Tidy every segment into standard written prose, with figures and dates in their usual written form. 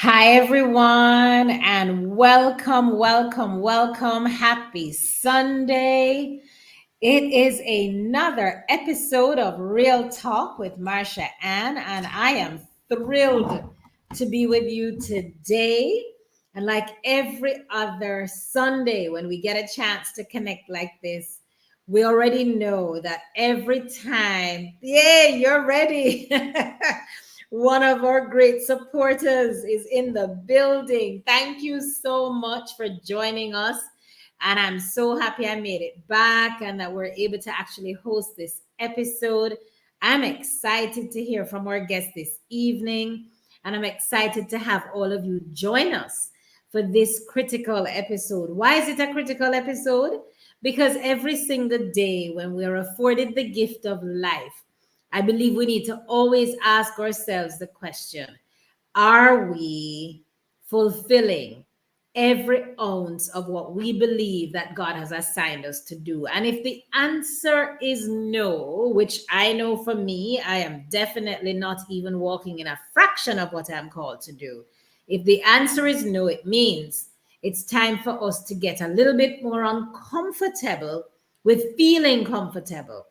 Hi, everyone, and welcome, welcome, welcome. Happy Sunday. It is another episode of Real Talk with Marsha-Ann, and I am thrilled to be with you today. And like every other Sunday, when we get a chance to connect like this, we already know that every time, yeah, you're ready. One of our great supporters is in the building. Thank you so much for joining us. And I'm so happy I made it back and that we're able to actually host this episode. I'm excited to hear from our guest this evening. And I'm excited to have all of you join us for this critical episode. Why is it a critical episode? Because every single day when we're afforded the gift of life, I believe we need to always ask ourselves the question, are we fulfilling every ounce of what we believe that God has assigned us to do? And if the answer is no, which I know for me, I am definitely not even walking in a fraction of what I'm called to do. If the answer is no, it means it's time for us to get a little bit more uncomfortable with feeling comfortable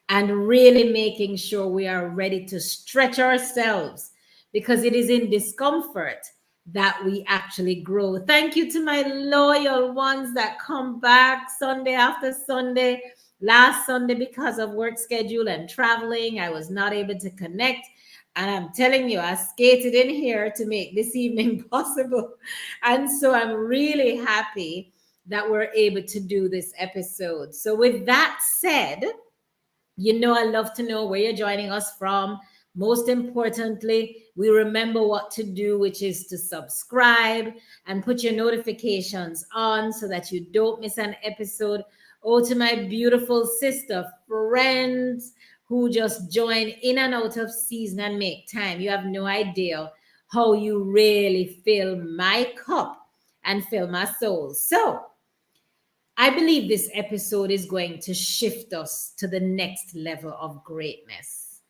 and really making sure we are ready to stretch ourselves because it is in discomfort that we actually grow. Thank you to my loyal ones that come back Sunday after Sunday. Last Sunday, because of work schedule and traveling, I was not able to connect. And I'm telling you, I skated in here to make this evening possible. And so I'm really happy that we're able to do this episode. So, with that said, I love to know where you're joining us from. Most importantly, we remember what to do, which is to subscribe and put your notifications on so that you don't miss an episode. Oh, to my beautiful sister friends who just join in and out of season and make time. You have no idea how you really fill my cup and fill my soul. So, I believe this episode is going to shift us to the next level of greatness.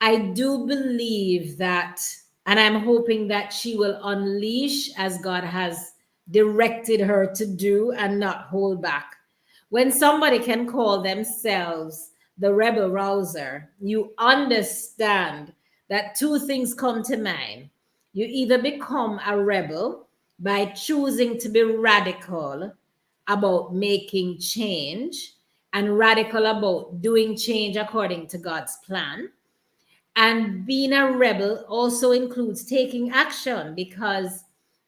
I do believe that, and I'm hoping that she will unleash as God has directed her to do and not hold back. When somebody can call themselves the Rebel Rouser, you understand that two things come to mind. You either become a rebel by choosing to be radical about making change and radical about doing change according to God's plan. And being a rebel also includes taking action because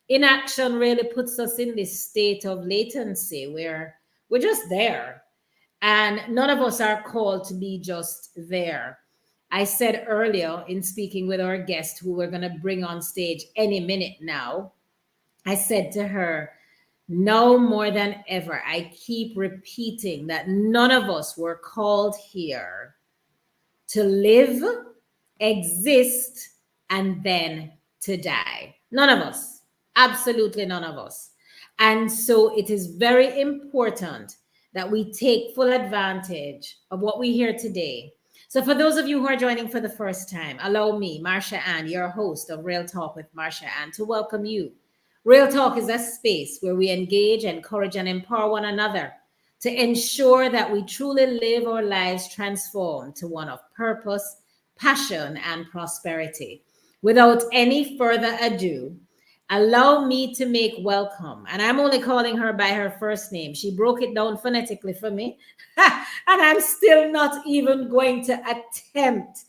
inaction really puts us in this state of latency where we're just there. And none of us are called to be just there. I said earlier in speaking with our guest, who we're going to bring on stage any minute now, I said to her, no more than ever, I keep repeating that none of us were called here to live, exist, and then to die. None of us. Absolutely none of us. And so it is very important that we take full advantage of what we hear today. So, for those of you who are joining for the first time, allow me, Marsha-Ann, your host of Real Talk with Marsha-Ann, to welcome you. Real Talk is a space where we engage, encourage, and empower one another to ensure that we truly live our lives transformed to one of purpose, passion, and prosperity. Without any further ado, allow me to make welcome. And I'm only calling her by her first name. She broke it down phonetically for me. And I'm still not even going to attempt.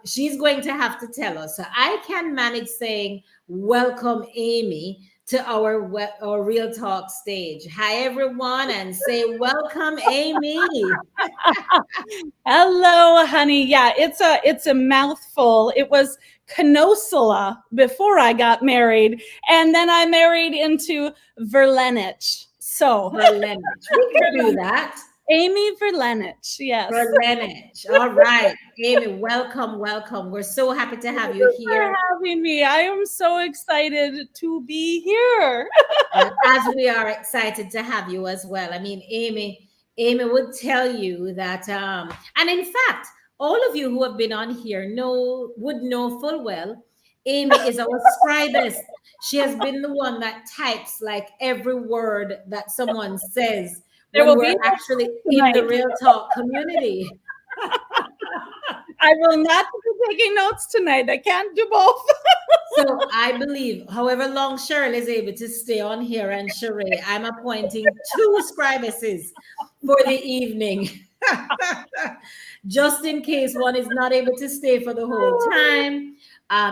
She's going to have to tell us. So I can manage saying, welcome, Amy, to our Real Talk stage. Hi, everyone, and say welcome, Amy. Hello, honey. Yeah, it's a mouthful. It was Canosula before I got married, and then I married into Verlenich. So Verlenich. We could do that. Amy Verlenich, yes. Verlenich. All right. Amy, welcome, welcome. We're so happy to have Thank you you here. for having me. I am so excited to be here. As we are excited to have you as well. I mean, Amy would tell you that, and in fact, all of you who have been on here would know full well Amy is our scribest. She has been the one that types like every word that someone says There when will be we're no actually in the tonight. Real Talk community. I will not be taking notes tonight. I can't do both. So I believe, however long Cheryl is able to stay on here and Sheree, I'm appointing two scribesses for the evening. Just in case one is not able to stay for the whole time.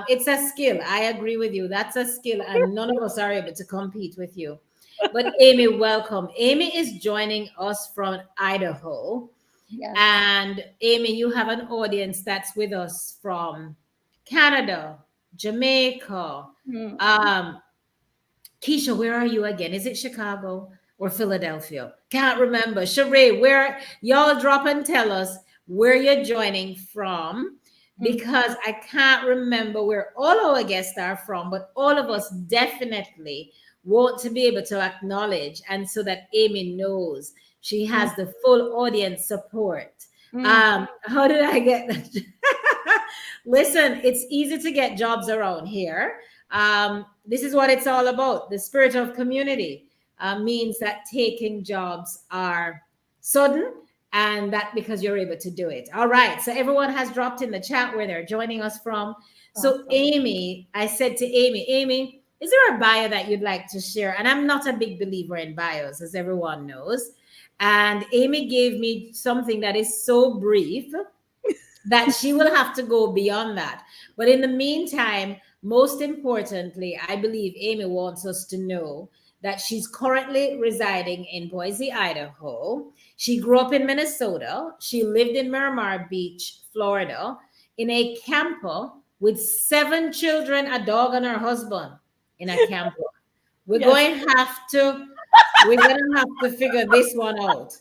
It's a skill. I agree with you. That's a skill, and none of us are able to compete with you. But Amy, welcome. Amy is joining us from Idaho. Yes. And Amy, you have an audience that's with us from Canada, Jamaica. Um, Keisha, where are you again? Is it Chicago or Philadelphia? Can't remember. Sheree, where y'all drop and tell us where you're joining from, because I can't remember where all our guests are from, but all of us definitely want to be able to acknowledge, and so that Amy knows she has the full audience support. How did I get that? Listen, it's easy to get jobs around here. This is what it's all about. The spirit of community means that taking jobs are sudden, and that because you're able to do it. All right. So everyone has dropped in the chat where they're joining us from. So Awesome. Amy, I said to Amy, is there a bio that you'd like to share? And I'm not a big believer in bios, as everyone knows. And Amy gave me something that is so brief that she will have to go beyond that. But in the meantime, most importantly, I believe Amy wants us to know that she's currently residing in Boise, Idaho. She grew up in Minnesota. She lived in Miramar Beach, Florida, in a camper with 7 children, a dog, and her husband in a camper. We're Yes. going to have to we're gonna have to figure this one out.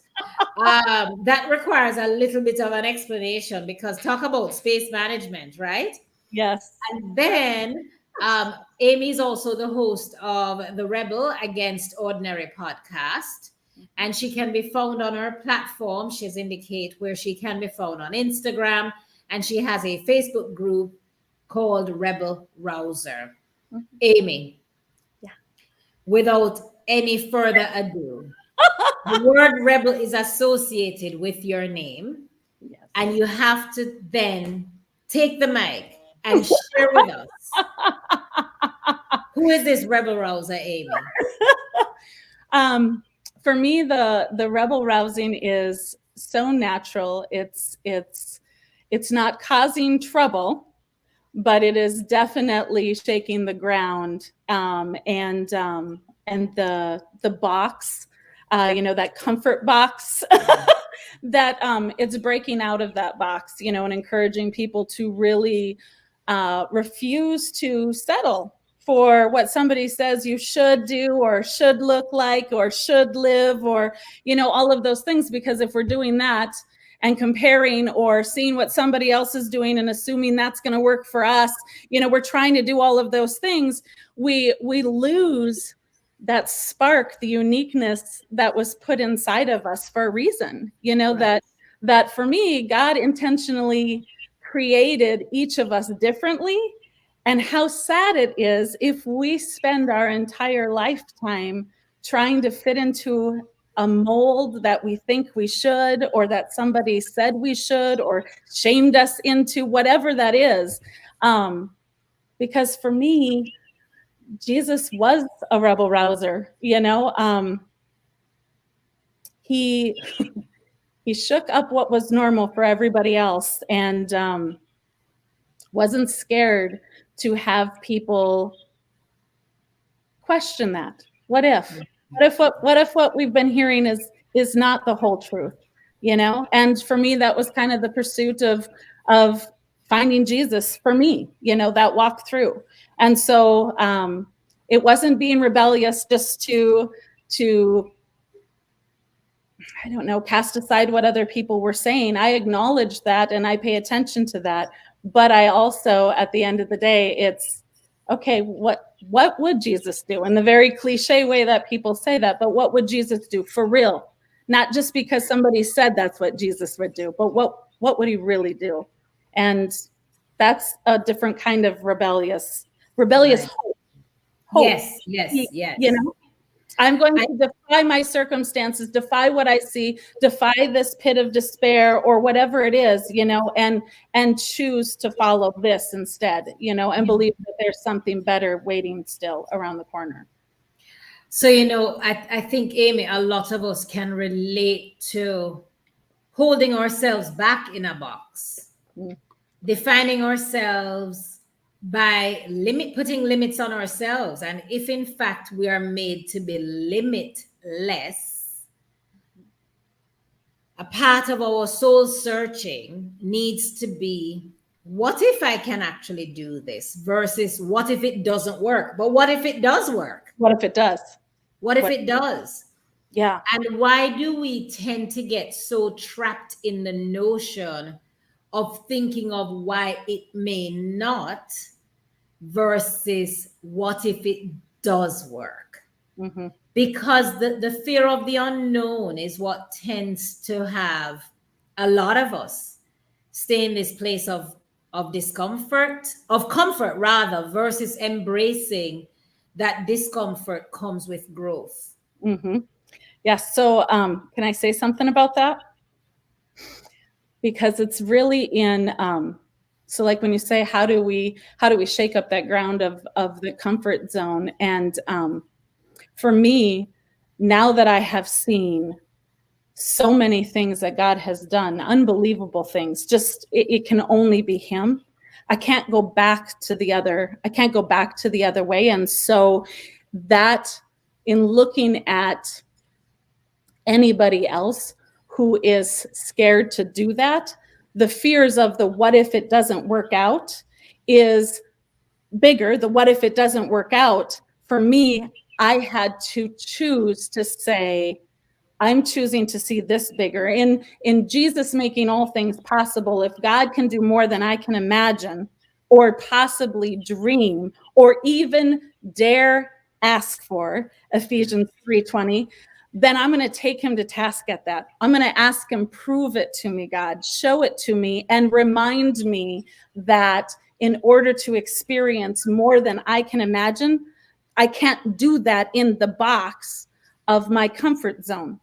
That requires a little bit of an explanation, because talk about space management, right? Yes. And then Amy is also the host of the Rebel Against Ordinary podcast, and she can be found on her platform. She's indicate where she can be found on Instagram, and she has a Facebook group called Rebel Rouser. Amy, Yeah. without any further ado, the word rebel is associated with your name, Yes. and you have to then take the mic and share with us who is this rebel rouser, Amy? For me, the rebel rousing is so natural. It's not causing trouble, but it is definitely shaking the ground. And the box, that comfort box, that it's breaking out of that box, and encouraging people to really refuse to settle for what somebody says you should do or should look like or should live, or all of those things. Because if we're doing that and comparing or seeing what somebody else is doing and assuming that's going to work for us, we're trying to do all of those things, we lose that spark, the uniqueness that was put inside of us for a reason. Right. that for me, God intentionally created each of us differently. And how sad it is if we spend our entire lifetime trying to fit into a mold that we think we should, or that somebody said we should, or shamed us into, whatever that is. Because for me, Jesus was a rebel rouser. He shook up what was normal for everybody else, and wasn't scared to have people question that. What if what we've been hearing is not the whole truth, And for me, that was kind of the pursuit of finding Jesus for me, that walk through. And so it wasn't being rebellious just to I don't know, cast aside what other people were saying. I acknowledge that and I pay attention to that. But I also, at the end of the day, it's okay, what would Jesus do? In the very cliche way that people say that, but what would Jesus do for real? Not just because somebody said that's what Jesus would do, but what would he really do? And That's a different kind of rebellious Right. hope. Yes, yes, You yes. know, I'm going I, to defy my circumstances, defy what I see, defy this pit of despair or whatever it is, and choose to follow this instead, and believe that there's something better waiting still around the corner. so, I think, Amy, a lot of us can relate to holding ourselves back in a box, Mm. defining ourselves by putting limits on ourselves. And if in fact we are made to be limitless, a part of our soul searching needs to be, what if I can actually do this versus what if it doesn't work? But what if it does work? What if it does? What if it does? Yeah. And why do we tend to get so trapped in the notion of thinking of why it may not versus what if it does work? Mm-hmm. Because the fear of the unknown is what tends to have a lot of us stay in this place of discomfort, of comfort rather, versus embracing that discomfort comes with growth. Mm-hmm. Yes. So can I say something about that? Because it's really in so like when you say how do we shake up that ground of the comfort zone, and for me, now that I have seen so many things that God has done, unbelievable things, just it can only be him. I can't go back to the other way. And so that, in looking at anybody else who is scared to do that, the fears of the what if it doesn't work out is bigger. The what if it doesn't work out, for me, I had to choose to say, I'm choosing to see this bigger. In Jesus making all things possible, if God can do more than I can imagine or possibly dream or even dare ask for, Ephesians 3:20, then I'm going to take him to task at that. I'm going to ask him, prove it to me, God, show it to me, and remind me that in order to experience more than I can imagine, I can't do that in the box of my comfort zone.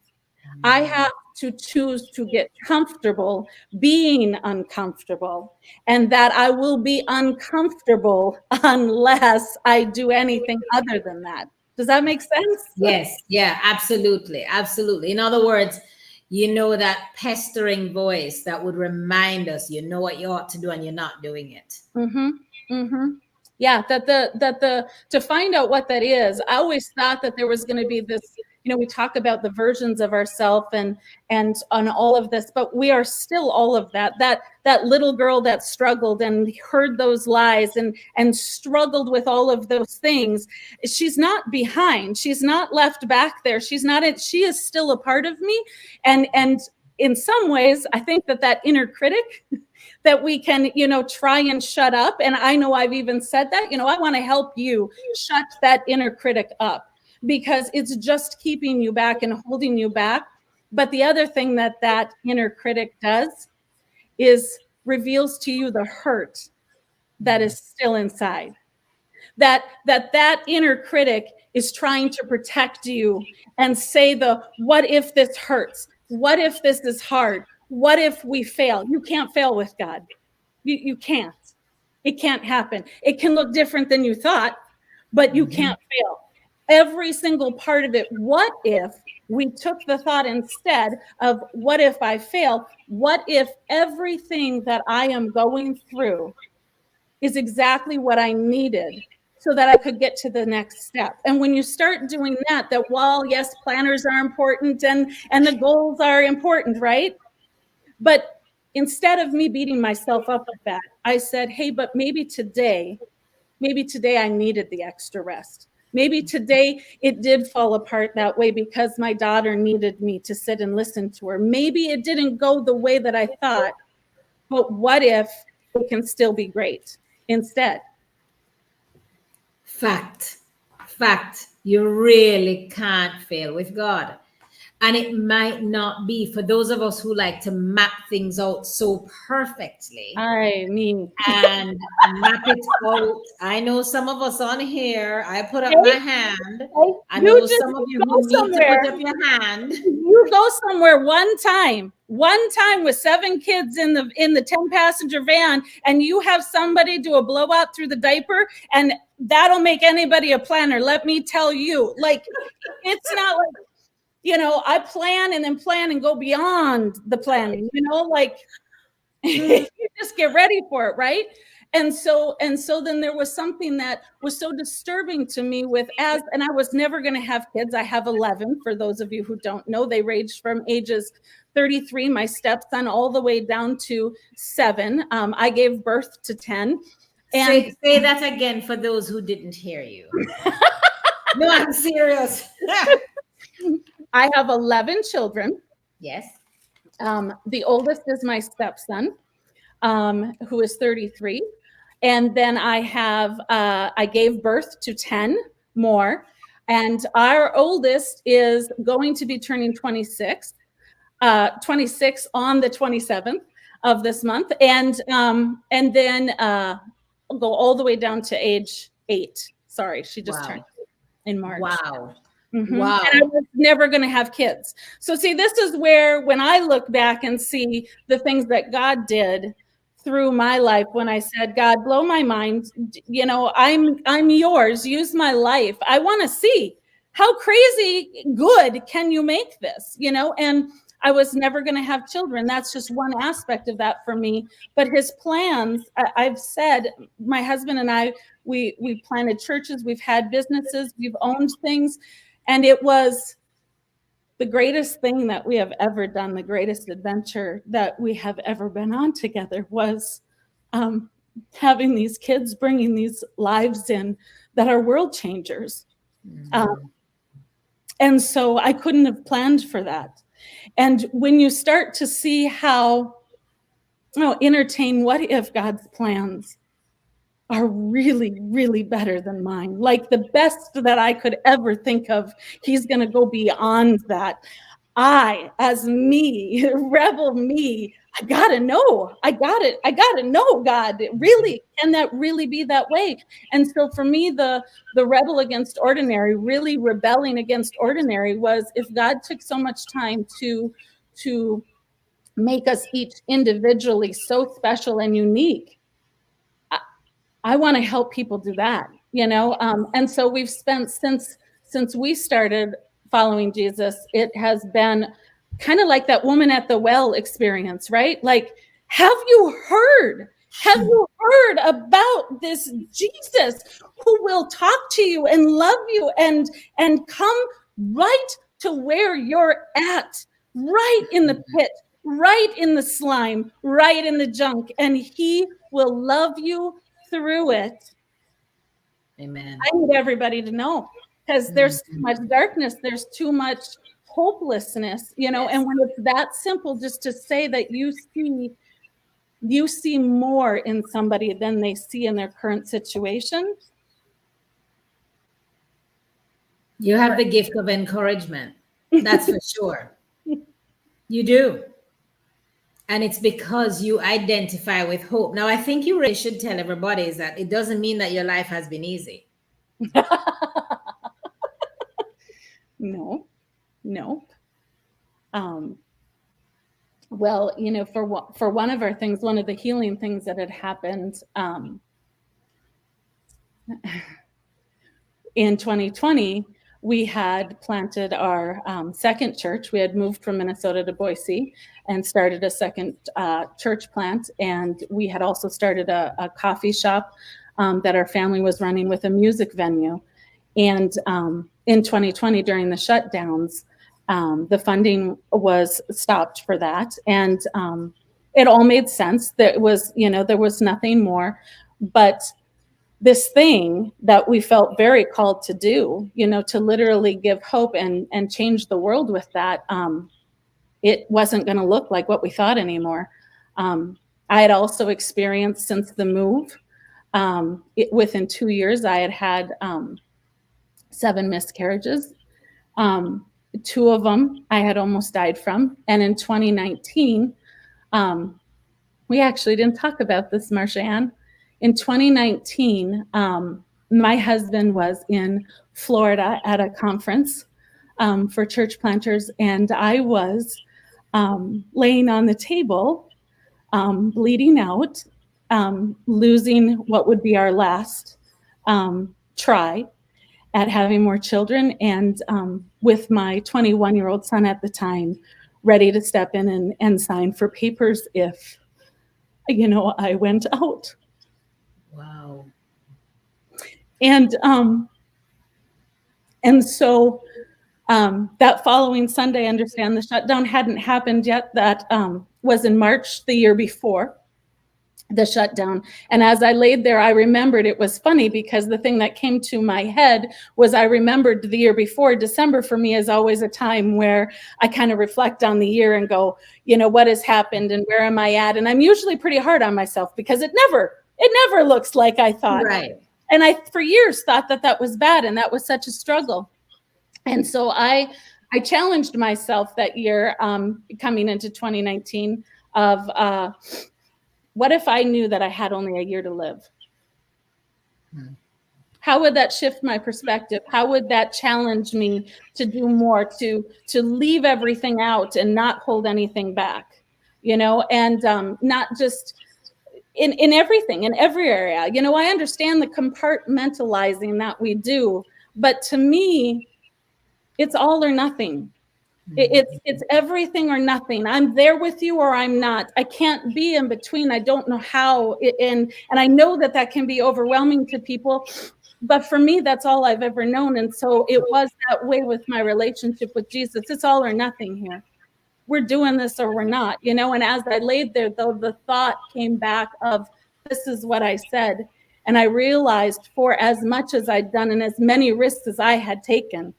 I have to choose to get comfortable being uncomfortable, and that I will be uncomfortable unless I do anything other than that. Does that make sense? Yes, yeah, absolutely. Absolutely. In other words, that pestering voice that would remind us, you know what you ought to do and you're not doing it. Mm-hmm. Mm-hmm. Yeah, to find out what that is, I always thought that there was going to be this, we talk about the versions of ourselves and on all of this, but we are still all of that little girl that struggled and heard those lies and struggled with all of those things. She's not behind. She's not left back there. She is still a part of me. And in some ways, I think that inner critic that we can, try and shut up. And I know I've even said that, I want to help you shut that inner critic up, because it's just keeping you back and holding you back. But the other thing that inner critic does is reveals to you the hurt that is still inside. That inner critic is trying to protect you and say what if this hurts? What if this is hard? What if we fail? You can't fail with God. You can't. It can't happen. It can look different than you thought, but you can't fail. Every single part of it. What if we took the thought instead of what if I fail? What if everything that I am going through is exactly what I needed so that I could get to the next step? And when you start doing that while, yes, planners are important and the goals are important, right? But instead of me beating myself up with that, I said, hey, but maybe today I needed the extra rest. Maybe today it did fall apart that way because my daughter needed me to sit and listen to her. Maybe it didn't go the way that I thought, but what if it can still be great instead? Fact. You really can't fail with God. And it might not be for those of us who like to map things out so perfectly I mean, and map it out. I know some of us on here, I put up my hey, hand. hey, I know some of you you go who need to somewhere. put up your hand. You go somewhere one time with 7 kids in the 10 passenger van, and you have somebody do a blowout through the diaper, and that'll make anybody a planner. Let me tell you, like, it's not like, I plan and then plan and go beyond the planning, like you just get ready for it, right? And so then there was something that was so disturbing to me and I was never going to have kids. I have 11. For those of you who don't know, they ranged from ages 33, my stepson, all the way down to 7. I gave birth to 10. And Say that again for those who didn't hear you. No, I'm serious. I have 11 children. Yes. The oldest is my stepson, who is 33. And then I gave birth to 10 more. And our oldest is going to be turning 26 on the 27th of this month. And then I'll go all the way down to age 8. Sorry, she just turned in March. Wow. Mm-hmm. Wow. And I was never going to have kids. So see, this is where, when I look back and see the things that God did through my life, when I said, God, blow my mind, I'm yours, use my life. I want to see how crazy good can you make this, and I was never going to have children. That's just one aspect of that for me. But his plans, I've said, my husband and I, we planted churches, we've had businesses, we've owned things. And it was the greatest thing that we have ever done, the greatest adventure that we have ever been on together was having these kids, bringing these lives in that are world changers. And so I couldn't have planned for that. And when you start to see how, entertain what if God's plans are really, really better than mine. Like the best that I could ever think of, he's going to go beyond that. I, as me, rebel me, I got to know. I got to know, God. Really, can that really be that way? And so for me, the rebel against ordinary, really rebelling against ordinary, was if God took so much time to make us each individually so special and unique, I want to help people do that, and so we've spent since we started following Jesus, it has been kind of like that woman at the well experience, right? Like, have you heard about this Jesus who will talk to you and love you and come right to where you're at, right in the pit, right in the slime, right in the junk, and he will love you through it. Amen. I need everybody to know, because there's too much darkness, there's too much hopelessness, and when it's that simple, just to say that you see more in somebody than they see in their current situation. You have the gift of encouragement. That's for sure. You do. And it's because you identify with hope. Now, I think you really should tell everybody is that it doesn't mean that your life has been easy. No. Well, for one of our things, one of the healing things that had happened in 2020, we had planted our second church. We had moved from Minnesota to Boise and started a second church plant. And we had also started a coffee shop that our family was running with a music venue. And in 2020, during the shutdowns, the funding was stopped for that. And it all made sense. There was nothing more. But this thing that we felt very called to do, to literally give hope and change the world with that, it wasn't going to look like what we thought anymore. I had also experienced, since the move, within 2 years, I had 7 miscarriages. 2 of them I had almost died from. And in 2019, we actually didn't talk about this, Marsha-Ann. In 2019, my husband was in Florida at a conference for church planters, and I was laying on the table, bleeding out, losing what would be our last try at having more children, and with my 21-year-old son at the time ready to step in and sign for papers if, I went out. Wow. And so that following Sunday, I understand the shutdown hadn't happened yet. That was in March the year before the shutdown. And as I laid there, I remembered, it was funny because the thing that came to my head was I remembered the year before. December for me is always a time where I kind of reflect on the year and go, what has happened and where am I at? And I'm usually pretty hard on myself because it never looks like I thought. Right. And I, for years, thought that was bad and that was such a struggle. And so I challenged myself that year, coming into 2019, of what if I knew that I had only a year to live? How would that shift my perspective? How would that challenge me to do more, to leave everything out and not hold anything back? And not just in everything, in every area. I understand the compartmentalizing that we do, but to me, it's all or nothing. It's everything or nothing. I'm there with you or I'm not. I can't be in between. I don't know how. And I know that can be overwhelming to people. But for me, that's all I've ever known. And so it was that way with my relationship with Jesus. It's all or nothing here. We're doing this or we're not, And as I laid there, though, the thought came back of, this is what I said. And I realized, for as much as I'd done and as many risks as I had taken,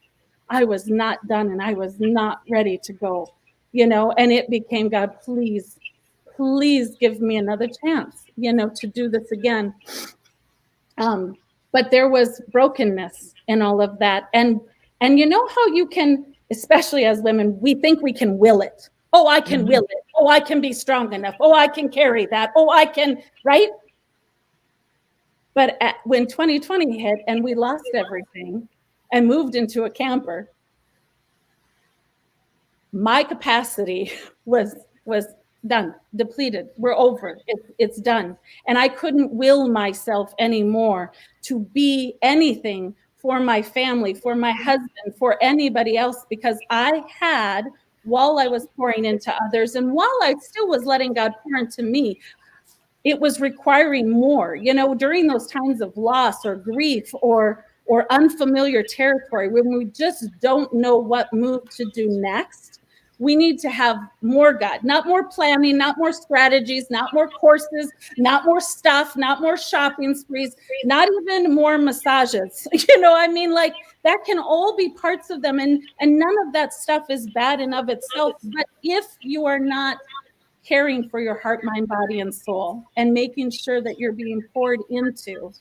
I was not done and I was not ready to go, and it became, God, please give me another chance, to do this again. But there was brokenness in all of that. And how you can, especially as women, we think we can will it. Oh, I can will it. Oh, I can be strong enough. Oh, I can carry that. Oh, I can, right? But when 2020 hit and we lost everything and moved into a camper, my capacity was done, depleted. We're over. It's done. And I couldn't will myself anymore to be anything for my family, for my husband, for anybody else, because I had, while I was pouring into others and while I still was letting God pour into me, it was requiring more, during those times of loss or grief or unfamiliar territory, when we just don't know what move to do next. We need to have more God, not more planning, not more strategies, not more courses, not more stuff, not more shopping sprees, not even more massages. Like that can all be parts of them. And none of that stuff is bad in of itself. But if you are not caring for your heart, mind, body, and soul and making sure that you're being poured into,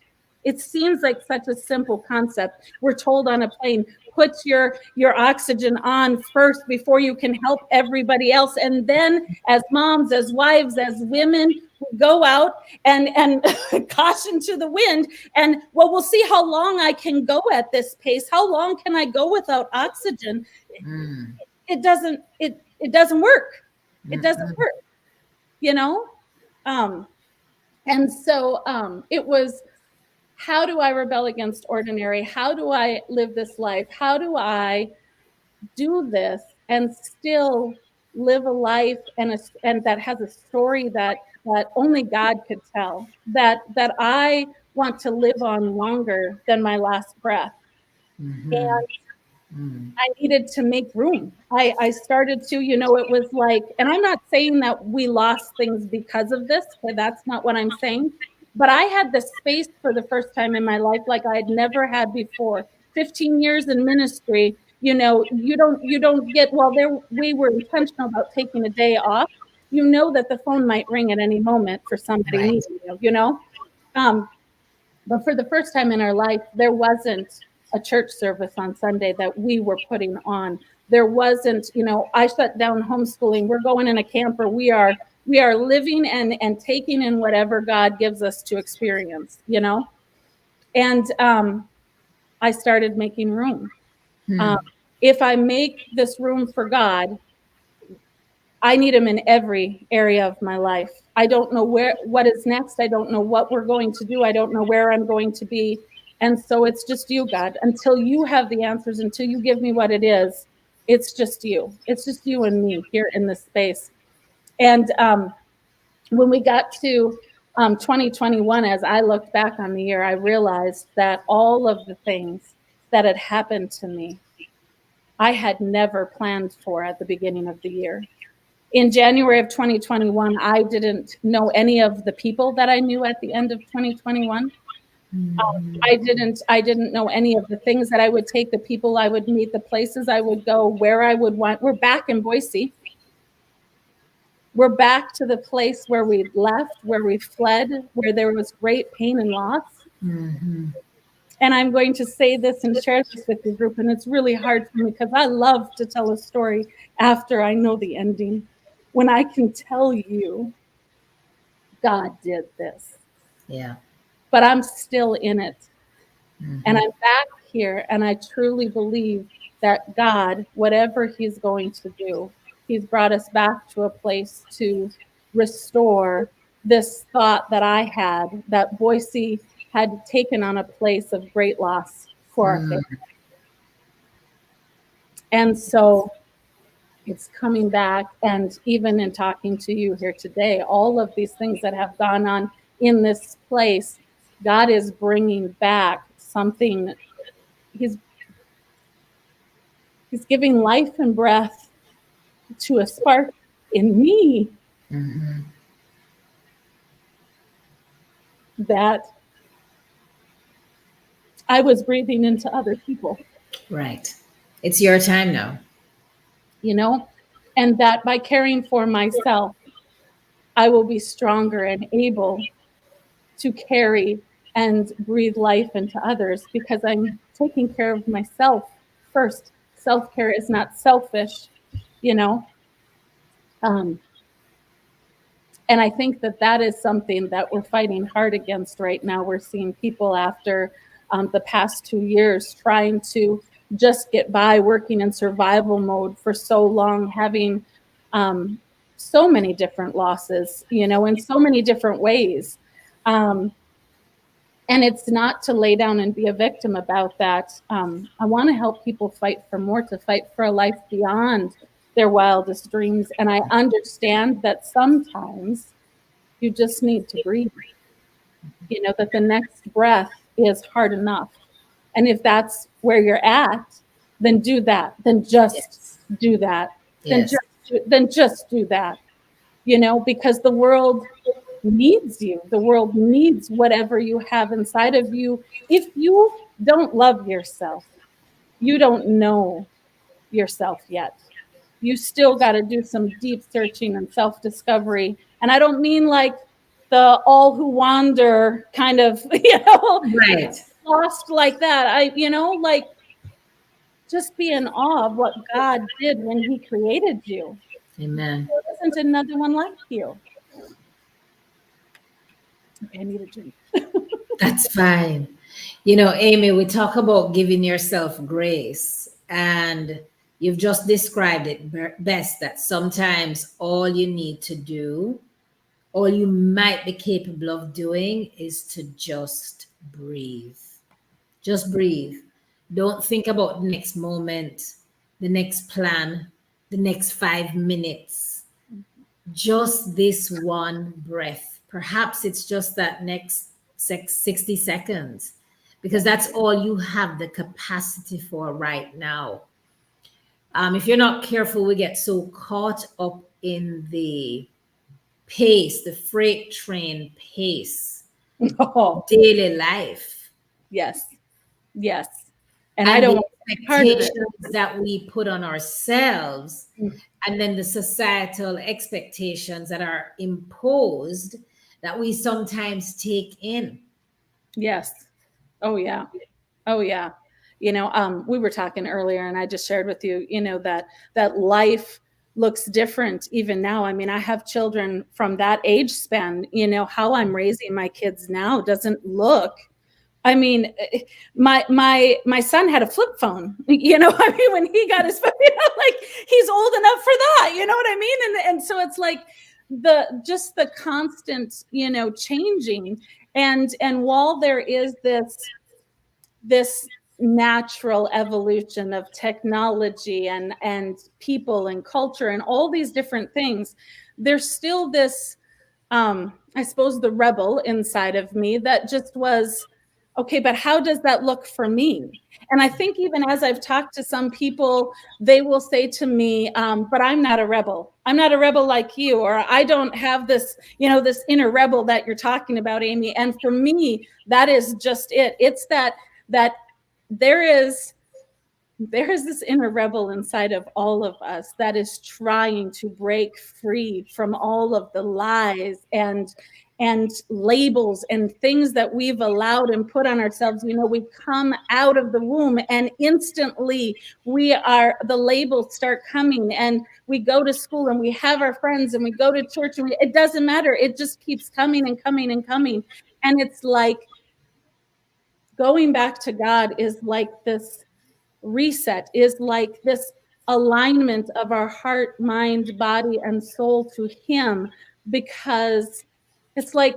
it seems like such a simple concept. We're told on a plane, put your oxygen on first before you can help everybody else. And then as moms, as wives, as women, we go out and caution to the wind. And well, we'll see how long I can go at this pace. How long can I go without oxygen? It doesn't work. It doesn't work, And so it was, how do I rebel against ordinary? How do I live this life? How do I do this and still live a life and that has a story that only God could tell, that I want to live on longer than my last breath? And I needed to make room. I started to, it was like, and I'm not saying that we lost things because of this, but that's not what I'm saying. But I had the space for the first time in my life like I had never had before. 15 years in ministry, you don't get, we were intentional about taking a day off. That the phone might ring at any moment for somebody needing you, But for the first time in our life, there wasn't a church service on Sunday that we were putting on. There wasn't, I shut down homeschooling. We're going in a camper. We are living and taking in whatever God gives us to experience. And I started making room. Um, if I make this room for God, I need him in every area of my life. I don't know what is next. I don't know what we're going to do. I don't know where I'm going to be. And so it's just you, God. Until you have the answers, until you give me what it is, it's just you. It's just you and me here in this space. And when we got to 2021, as I looked back on the year, I realized that all of the things that had happened to me, I had never planned for at the beginning of the year. In January of 2021, I didn't know any of the people that I knew at the end of 2021. I didn't know any of the things that I would take, the people I would meet, the places I would go, where I would want. We're back in Boise. We're back to the place where we left, where we fled, where there was great pain and loss. And I'm going to say this and share this with the group. And it's really hard for me because I love to tell a story after I know the ending. When I can tell you, God did this. Yeah. But I'm still in it. And I'm back here. And I truly believe that God, whatever he's going to do, he's brought us back to a place to restore this thought that I had, that Boise had taken on a place of great loss for our family. And so it's coming back. And even in talking to you here today, all of these things that have gone on in this place, God is bringing back something. He's giving life and breath to a spark in me that I was breathing into other people. Right. It's your time now. And that by caring for myself, I will be stronger and able to carry and breathe life into others because I'm taking care of myself first. Self-care is not selfish, you know. And I think that is something that we're fighting hard against right now. We're seeing people after the past 2 years trying to just get by, working in survival mode for so long, having so many different losses, in so many different ways. And it's not to lay down and be a victim about that. I want to help people fight for more, to fight for a life beyond their wildest dreams. And I understand that sometimes you just need to breathe, that the next breath is hard enough. And if that's where you're at, then do that. Then just do that. Yes. Then just do that, because the world needs you. The world needs whatever you have inside of you. If you don't love yourself, you don't know yourself yet. You still got to do some deep searching and self-discovery. And I don't mean like the all who wander kind of, Right. lost like that. Like just be in awe of what God did when he created you. Amen. There isn't another one like you. Okay, I need a drink. That's fine. Amy, we talk about giving yourself grace, and you've just described it best, that sometimes all you need to do, all you might be capable of doing, is to just breathe. Just breathe. Don't think about the next moment, the next plan, the next 5 minutes. Just this one breath. Perhaps it's just that next 60 seconds, because that's all you have the capacity for right now. If you're not careful, we get so caught up in the pace, the freight train pace, Oh, daily life, yes. And I and don't the want to be part of it. expectations that we put on ourselves, and then the societal expectations that are imposed that we sometimes take in. Yes. Oh yeah. We were talking earlier, and I just shared with you, that life looks different even now. I mean, I have children from that age span. How I'm raising my kids now doesn't look. I mean, my son had a flip phone. I mean, when he got his phone, like he's old enough for that. You know what I mean? And so it's like the constant, changing. And while there is this natural evolution of technology and people and culture and all these different things, there's still this, I suppose, the rebel inside of me that just was, okay, but how does that look for me? And I think even as I've talked to some people, they will say to me, but I'm not a rebel. I'm not a rebel like you, or I don't have this, this inner rebel that you're talking about, Amy. And for me, that is just it. It's that there is this inner rebel inside of all of us that is trying to break free from all of the lies and labels and things that we've allowed and put on ourselves. We come out of the womb and instantly the labels start coming, and we go to school and we have our friends and we go to church, and it doesn't matter. It just keeps coming and coming and coming. And it's like going back to God is like this reset, is like this alignment of our heart, mind, body, and soul to Him, because it's like,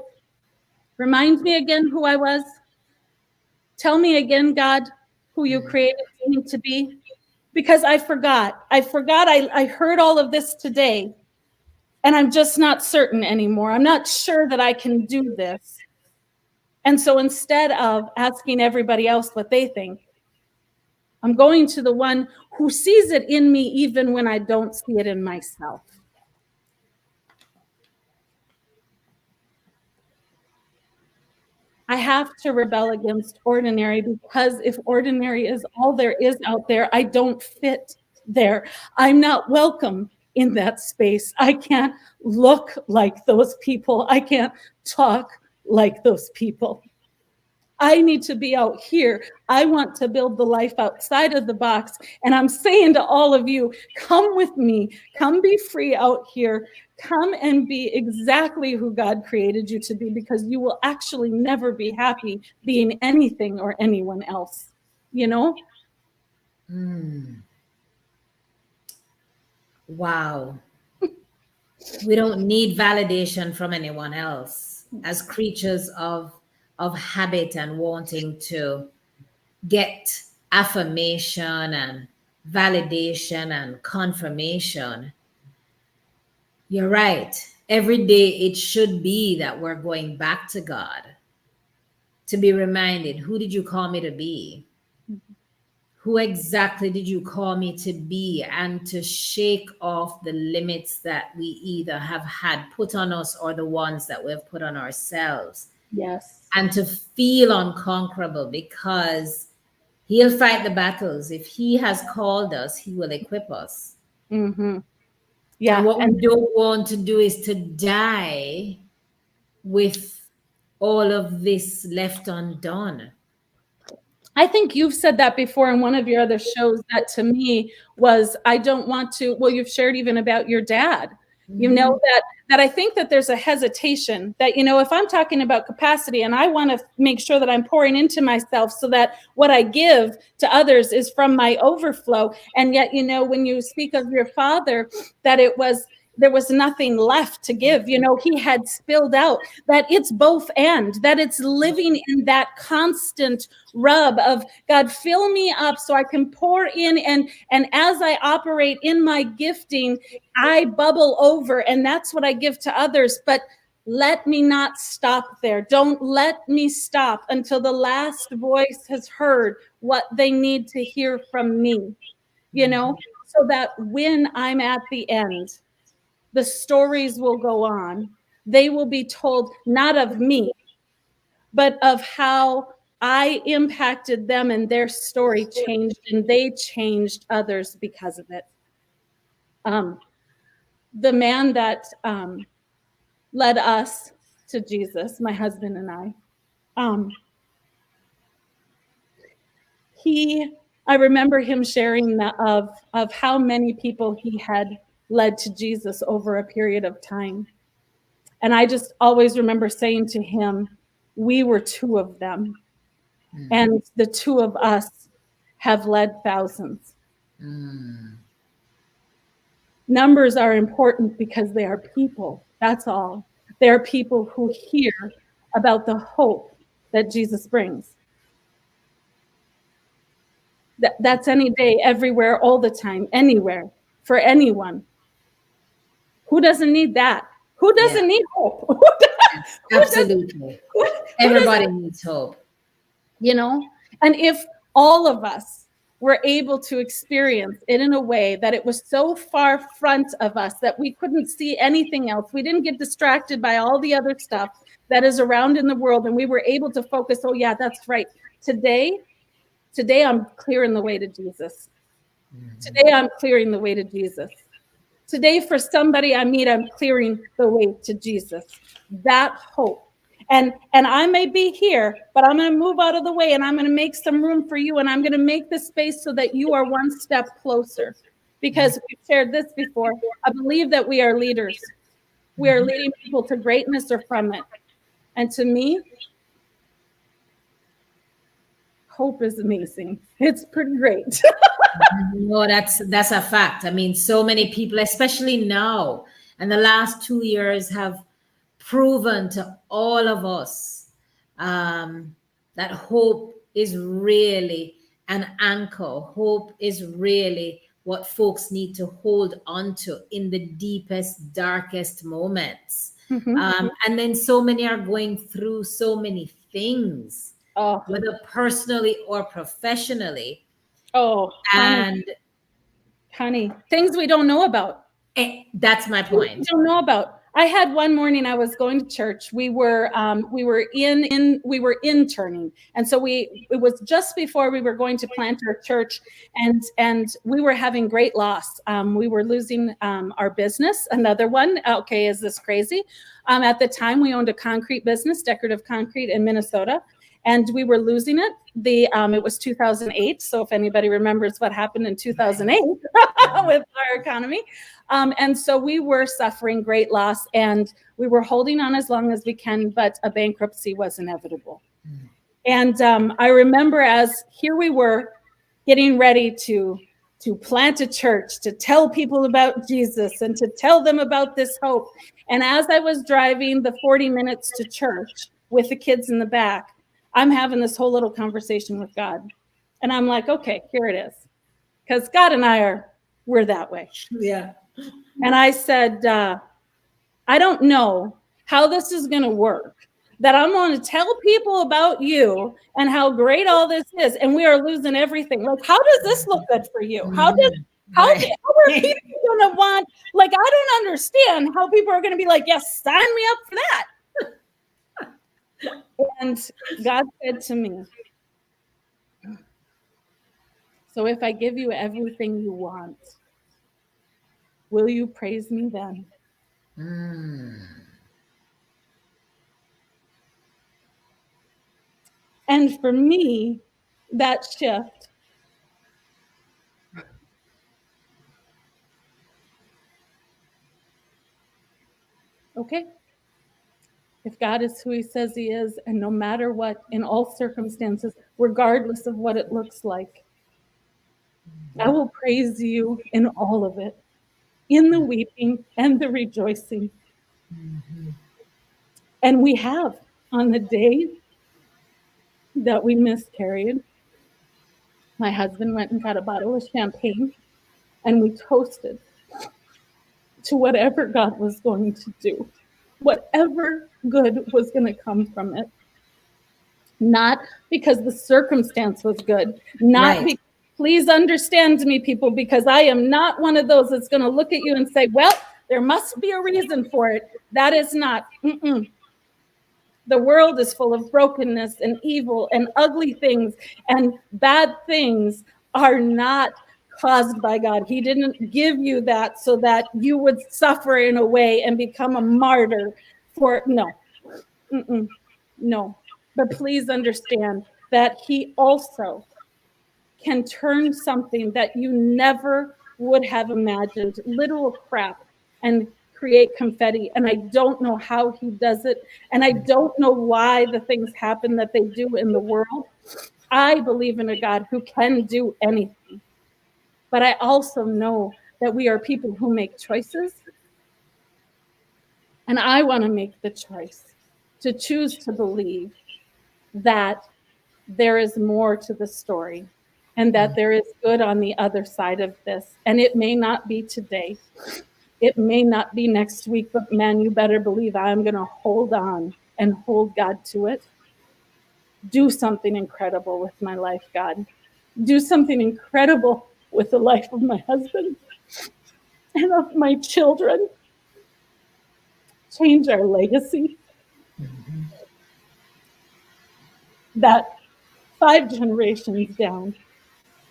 remind me again who I was. Tell me again, God, who you created me to be, because I forgot. I heard all of this today, and I'm just not certain anymore. I'm not sure that I can do this. And so instead of asking everybody else what they think, I'm going to the one who sees it in me even when I don't see it in myself. I have to rebel against ordinary, because if ordinary is all there is out there, I don't fit there. I'm not welcome in that space. I can't look like those people. I can't talk like those people. I need to be out here. I want to build the life outside of the box. And I'm saying to all of you, come with me. Come be free out here. Come and be exactly who God created you to be, because you will actually never be happy being anything or anyone else. Wow. We don't need validation from anyone else as creatures of habit and wanting to get affirmation and validation and confirmation. You're right. Every day it should be that we're going back to God to be reminded, who did you call me to be? Who exactly did you call me to be? And to shake off the limits that we either have had put on us or the ones that we've put on ourselves. Yes. And to feel unconquerable, because He'll fight the battles. If He has called us, He will equip us. Mm-hmm. Yeah. And what we don't want to do is to die with all of this left undone. I think you've said that before in one of your other shows, that to me was, I don't want to, well, you've shared even about your dad, that I think that there's a hesitation that, if I'm talking about capacity and I want to make sure that I'm pouring into myself so that what I give to others is from my overflow. And yet, when you speak of your father, that there was nothing left to give. He had spilled out, that it's both and, that it's living in that constant rub of, God, fill me up so I can pour in. And as I operate in my gifting, I bubble over, and that's what I give to others. But let me not stop there. Don't let me stop until the last voice has heard what they need to hear from me, so that when I'm at the end, the stories will go on. They will be told not of me, but of how I impacted them, and their story changed, and they changed others because of it. The man that led us to Jesus, my husband and I, he I remember him sharing of how many people he had led to Jesus over a period of time. And I just always remember saying to him, we were two of them. And the two of us have led thousands. Numbers are important because they are people. That's all. They are people who hear about the hope that Jesus brings. That's any day, everywhere, all the time, anywhere, for anyone. Who doesn't need that? Who doesn't need hope? Absolutely. Everybody needs hope. You know, and if all of us were able to experience it in a way that it was so far front of us that we couldn't see anything else, we didn't get distracted by all the other stuff that is around in the world, and we were able to focus, oh yeah, that's right. Today I'm clearing the way to Jesus. Today I'm clearing the way to Jesus. Today, for somebody I meet, I'm clearing the way to Jesus. That hope. And I may be here, but I'm going to move out of the way and I'm going to make some room for you. And I'm going to make the space so that you are one step closer. Because we've shared this before. I believe that we are leaders. We are leading people to greatness or from it. And to me, hope is amazing. It's pretty great. No, that's a fact. I mean, so many people, especially now, and the last 2 years have proven to all of us that hope is really an anchor. Hope is really what folks need to hold on to in the deepest, darkest moments. And then so many are going through so many things, whether personally or professionally. And honey, things we don't know about. That's my point. We don't know about. I had one morning I was going to church. We were interning, and so it was just before we were going to plant our church, and we were having great loss. We were losing our business. Another one. Okay, is this crazy? At the time, we owned a concrete business, decorative concrete in Minnesota. And we were losing it. It was 2008. So if anybody remembers what happened in 2008 with our economy. And so we were suffering great loss, and we were holding on as long as we can, but a bankruptcy was inevitable. And I remember as here we were getting ready to plant a church, to tell people about Jesus and to tell them about this hope. And as I was driving the 40 minutes to church with the kids in the back, I'm having this whole little conversation with God. And I'm like, okay, here it is. Because God and we're that way. Yeah. And I said, I don't know how this is going to work, that I'm going to tell people about you and how great all this is. And we are losing everything. Like, how does this look good for you? How are people going to want, like, I don't understand how people are going to be like, yes, sign me up for that. And God said to me, so if I give you everything you want, will you praise me then? And for me, that shift, okay, if God is who he says he is, and no matter what, in all circumstances, regardless of what it looks like, I will praise you in all of it, in the weeping and the rejoicing. And we have, on the day that we miscarried, my husband went and got a bottle of champagne, and we toasted to whatever God was going to do, whatever good was going to come from it. Not because the circumstance was good, not because, please understand me, people, because I am not one of those that's going to look at you and say, well, there must be a reason for it. That is not. The world is full of brokenness and evil and ugly things, and bad things are not caused by God. He didn't give you that so that you would suffer in a way and become a martyr for, no. No. But please understand that he also can turn something that you never would have imagined, literal crap, and create confetti. And I don't know how he does it. And I don't know why the things happen that they do in the world. I believe in a God who can do anything. But I also know that we are people who make choices. And I want to make the choice to choose to believe that there is more to the story and that there is good on the other side of this. And it may not be today. It may not be next week, but man, you better believe I'm going to hold on and hold God to it. Do something incredible with my life, God. Do something incredible with the life of my husband and of my children. Change our legacy. That 5 generations down,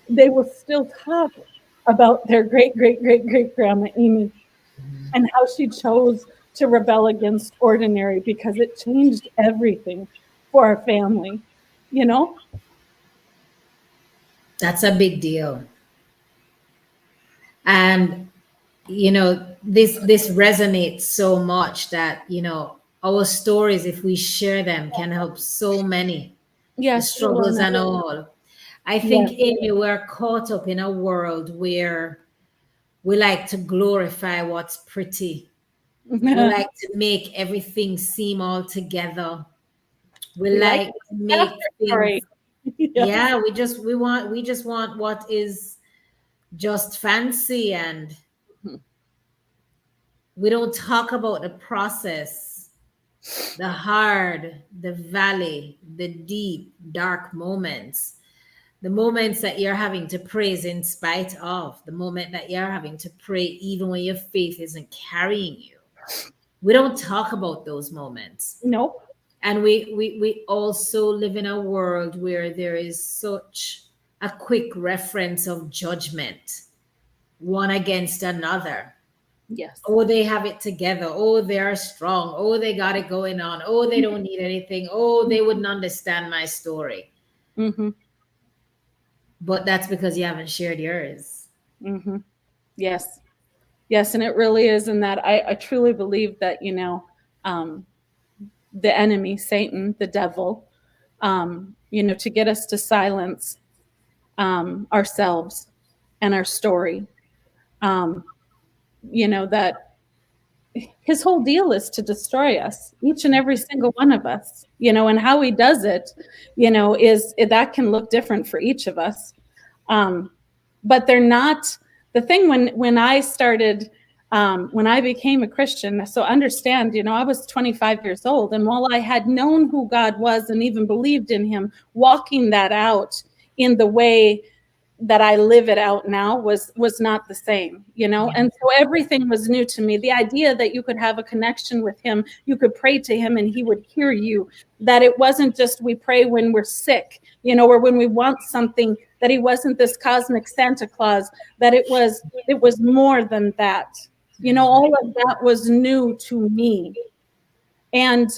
they will still talk about their great, great, great, great grandma Amy and how she chose to rebel against ordinary because it changed everything for our family, you know? That's a big deal. And this resonates so much that our stories, if we share them, can help so many, the Yes, it will struggles and not. all. I think, Yes. Amy, we're caught up in a world where we like to glorify what's pretty. We like to make everything seem all together. We We like like to the after make story. things, Yes. yeah, we just want what is just fancy, and we don't talk about the process, the hard, the valley, the deep, dark moments, the moments that you're having to praise in spite of, the moment that you're having to pray even when your faith isn't carrying you. We don't talk about those moments. Nope. And we also live in a world where there is such a quick reference of judgment, one against another. Yes. Oh, they have it together. Oh, they're strong. Oh, they got it going on. Oh, they don't need anything. Oh, they wouldn't understand my story. Mm-hmm. But that's because you haven't shared yours. Mm-hmm. Yes. Yes. And it really is in that I truly believe that, um, the enemy, Satan, the devil, to get us to silence ourselves and our story. Um, that his whole deal is to destroy us, each and every single one of us, and how he does it, is that can look different for each of us. Um, but they're not the thing when I started, when I became a Christian. So understand, I was 25 years old. And while I had known who God was and even believed in him, walking that out in the way that I live it out now was not the same, and so everything was new to me. The idea that you could have a connection with him, you could pray to him and he would hear you, that it wasn't just we pray when we're sick, or when we want something, that he wasn't this cosmic Santa Claus, that it was more than that. All of that was new to me. And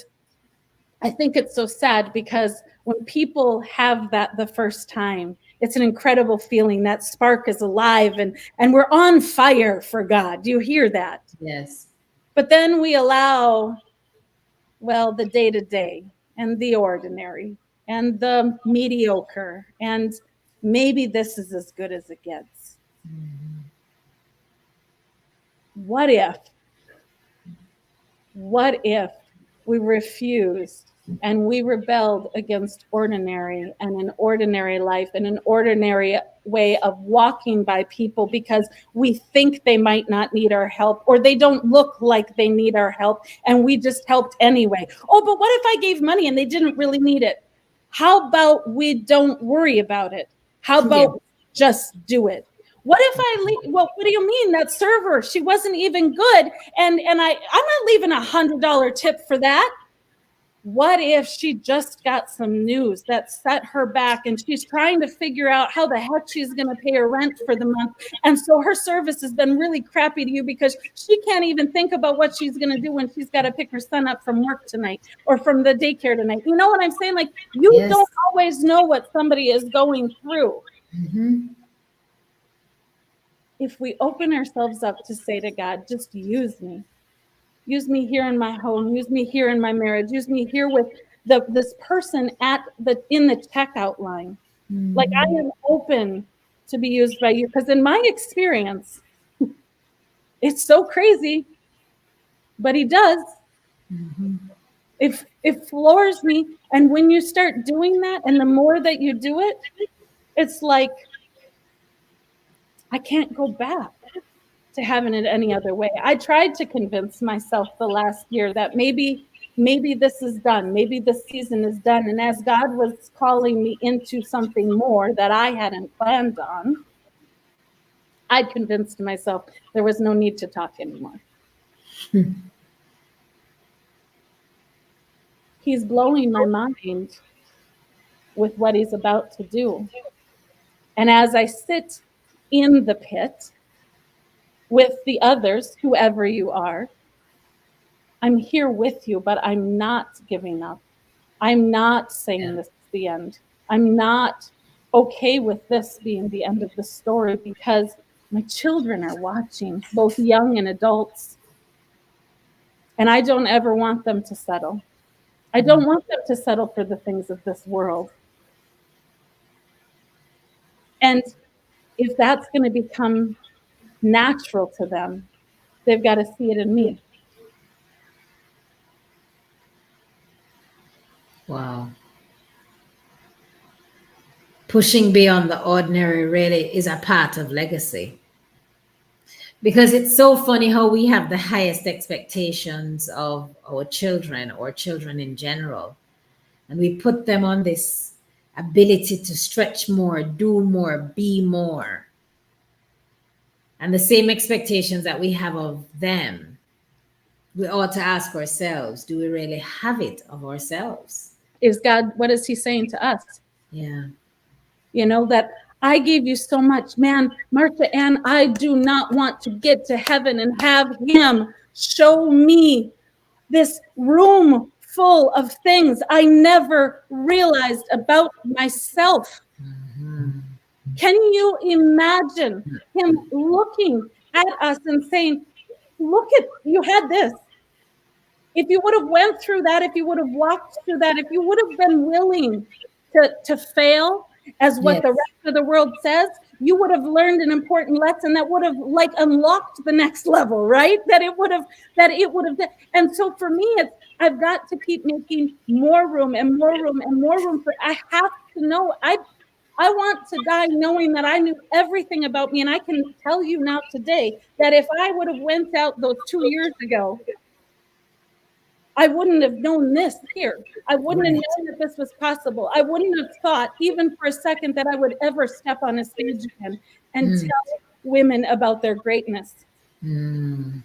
I think it's so sad because when people have that the first time, it's an incredible feeling. That spark is alive and we're on fire for God. Do you hear that? Yes. But then we allow, well, the day-to-day and the ordinary and the mediocre, and maybe this is as good as it gets. What if we refused and we rebelled against ordinary and an ordinary life and an ordinary way of walking by people because we think they might not need our help, or they don't look like they need our help, and we just helped anyway? Oh, but what if I gave money and they didn't really need it? How about we don't worry about it? How Yeah. about just do it? What if I leave? Well, what do you mean? That server, she wasn't even good, and I'm not leaving $100 tip for that. What if she just got some news that set her back and she's trying to figure out how the heck she's going to pay her rent for the month? And so her service has been really crappy to you because she can't even think about what she's going to do when she's got to pick her son up from work tonight or from the daycare tonight. You know what I'm saying? Like, you Yes. don't always know what somebody is going through. Mhm. If we open ourselves up to say to God, just use me here in my home, use me here in my marriage, use me here with this person at the in the checkout line. Like, I Mhm. am open to be used by you. Because in my experience, it's so crazy, but he does. Mhm. It floors me. And when you start doing that, and the more that you do it, it's like I can't go back to having it any other way. I tried to convince myself the last year that maybe this is done. Maybe this season is done. And as God was calling me into something more that I hadn't planned on, I'd convinced myself there was no need to talk anymore. He's blowing my mind with what he's about to do. And as I sit in the pit with the others, whoever you are, I'm here with you, but I'm not giving up. I'm not saying Yeah. this is the end. I'm not okay with this being the end of the story because my children are watching, both young and adults, and I don't ever want them to settle. I don't want them to settle for the things of this world. And if that's going to become natural to them, they've got to see it in me. Wow. Pushing beyond the ordinary really is a part of legacy. Because it's so funny how we have the highest expectations of our children or children in general. And we put them on this ability to stretch more, do more, be more. And the same expectations that we have of them, we ought to ask ourselves, do we really have it of ourselves? Is God, what is he saying to us? Yeah. That I gave you so much, man, Marsha-Ann, I do not want to get to heaven and have him show me this room full of things I never realized about myself. Mhm. Can you imagine him looking at us and saying, look at, you had this. If you would have went through that, if you would have walked through that, if you would have been willing to fail as what the Yes. rest of the world says, you would have learned an important lesson that would have like unlocked the next level, right? That it would have and so for me, it's I've got to keep making more room and more room and more room for I have to know I want to die knowing that I knew everything about me. And I can tell you now today that if I would have went out those 2 years ago, I wouldn't have known this here. I wouldn't have Right. known that this was possible. I wouldn't have thought, even for a second, that I would ever step on a stage again and Mm. tell women about their greatness. Mm.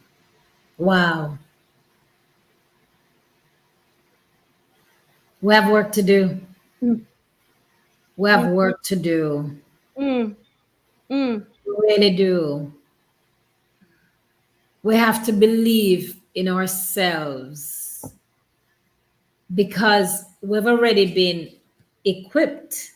Wow. We have work to do. Mm, We have mm, work to do. mm, mm. We really do. We have to believe in ourselves because we've already been equipped.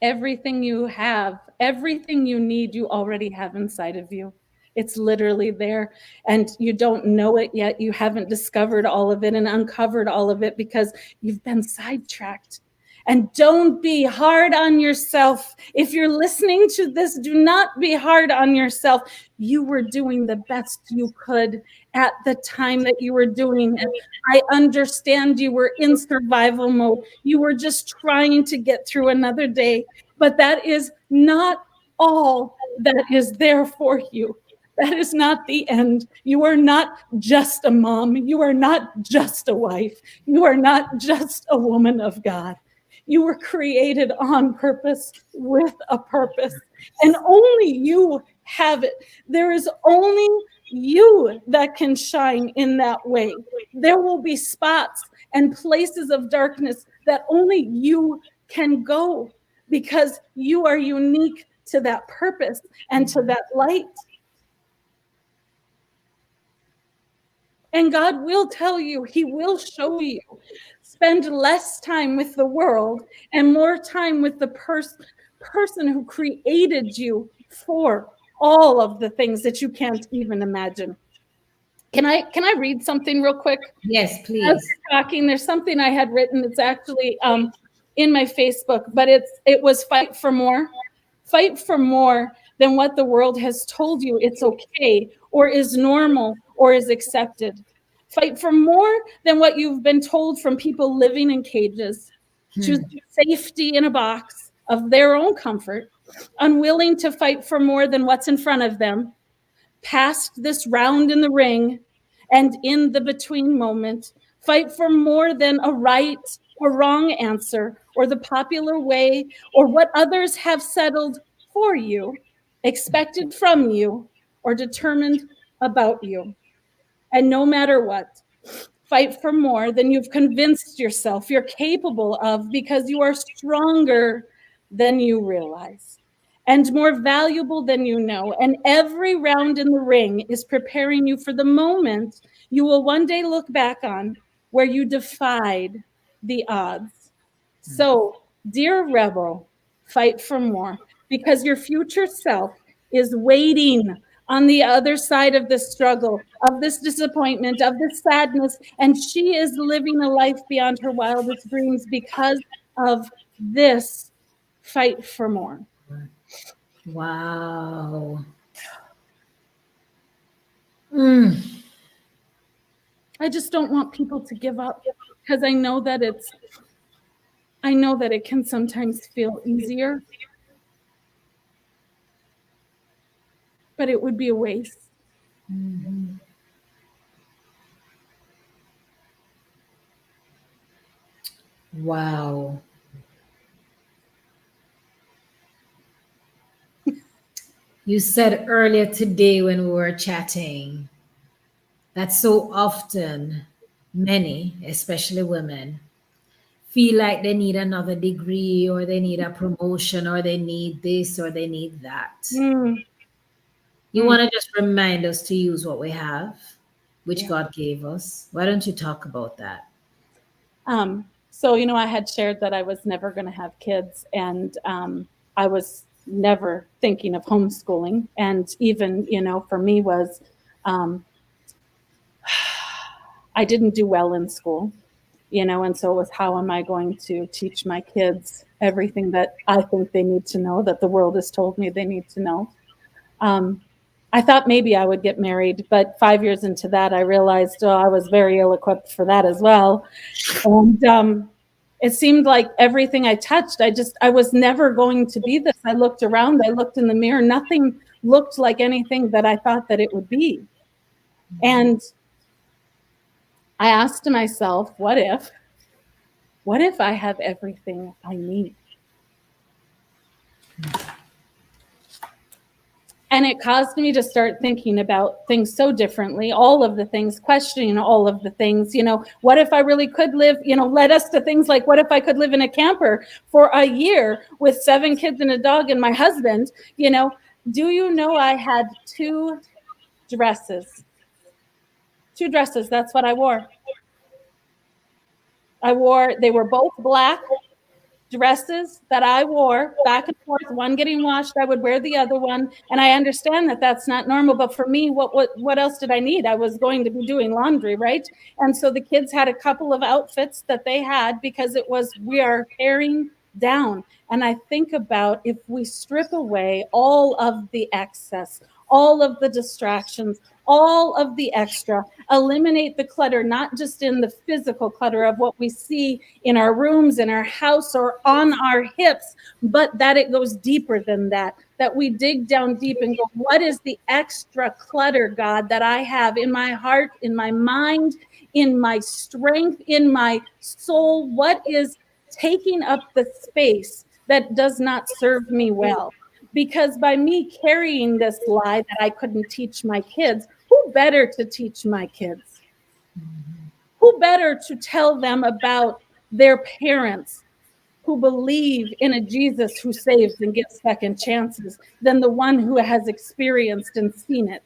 Everything you have, everything you need, you already have inside of you. It's literally there, and you don't know it yet. You haven't discovered all of it and uncovered all of it because you've been sidetracked. And don't be hard on yourself. If you're listening to this, do not be hard on yourself. You were doing the best you could at the time that you were doing it. I understand you were in survival mode. You were just trying to get through another day, but that is not all that is there for you. That is not the end. You are not just a mom. You are not just a wife. You are not just a woman of God. You were created on purpose with a purpose, and only you have it. There is only you that can shine in that way. There will be spots and places of darkness that only you can go because you are unique to that purpose and to that light. And God will tell you, he will show you. Spend less time with the world and more time with the person person who created you for all of the things that you can't even imagine. Can I read something real quick? Yes, As please. you're talking, there's something I had written. It's actually in my Facebook, but it was fight for more. Fight for more than what the world has told you it's okay or is normal or is accepted. Fight for more than what you've been told from people living in cages, choosing safety in a box of their own comfort, unwilling to fight for more than what's in front of them, past this round in the ring and in the between moment. Fight for more than a right or wrong answer or the popular way or what others have settled for you, expected from you, or determined about you. And no matter what, fight for more than you've convinced yourself you're capable of, because you are stronger than you realize and more valuable than you know. And every round in the ring is preparing you for the moment you will one day look back on where you defied the odds. So, dear Rebel, fight for more, because your future self is waiting on the other side of this struggle, of this disappointment, of this sadness, and she is living a life beyond her wildest dreams because of this fight for more. Wow. I just don't want people to give up, because I know that it can sometimes feel easier, but it would be a waste. Wow. You said earlier today when we were chatting that so often many, especially women, feel like they need another degree or they need a promotion or they need this or they need that. Mm, You mm, want to just remind us to use what we have, which yeah. God gave us. Why don't you talk about that? So, I had shared that I was never going to have kids, and I was never thinking of homeschooling. And even, for me was, um, I didn't do well in school, and so it was, how am I going to teach my kids everything that I think they need to know, that the world has told me they need to know? Um, I thought maybe I would get married, but 5 years into that, I realized, I was very ill equipped for that as well. And it seemed like everything I touched, I was never going to be this. I looked around, I looked in the mirror, nothing looked like anything that I thought that it would be. And I asked myself, what if I have everything I need? And it caused me to start thinking about things so differently, all of the things, questioning all of the things. What if I really could live, led us to things like, what if I could live in a camper for a year with 7 kids and a dog and my husband? Do you know I had 2 dresses? 2 dresses, that's what I wore. They were both black dresses that I wore back and forth, one getting washed, I would wear the other one. And I understand that that's not normal, but for me, what else did I need? I was going to be doing laundry, right? And so the kids had a couple of outfits that they had, because it was, we are paring down. And I think about, if we strip away all of the excess, all of the distractions, all of the extra, eliminate the clutter, not just in the physical clutter of what we see in our rooms, in our house, or on our hips, but that it goes deeper than that, that we dig down deep and go, what is the extra clutter, God, that I have in my heart, in my mind, in my strength, in my soul? What is taking up the space that does not serve me well? Because by me carrying this lie that I couldn't teach my kids, who better to teach my kids? Who better to tell them about their parents who believe in a Jesus who saves and gives second chances than the one who has experienced and seen it?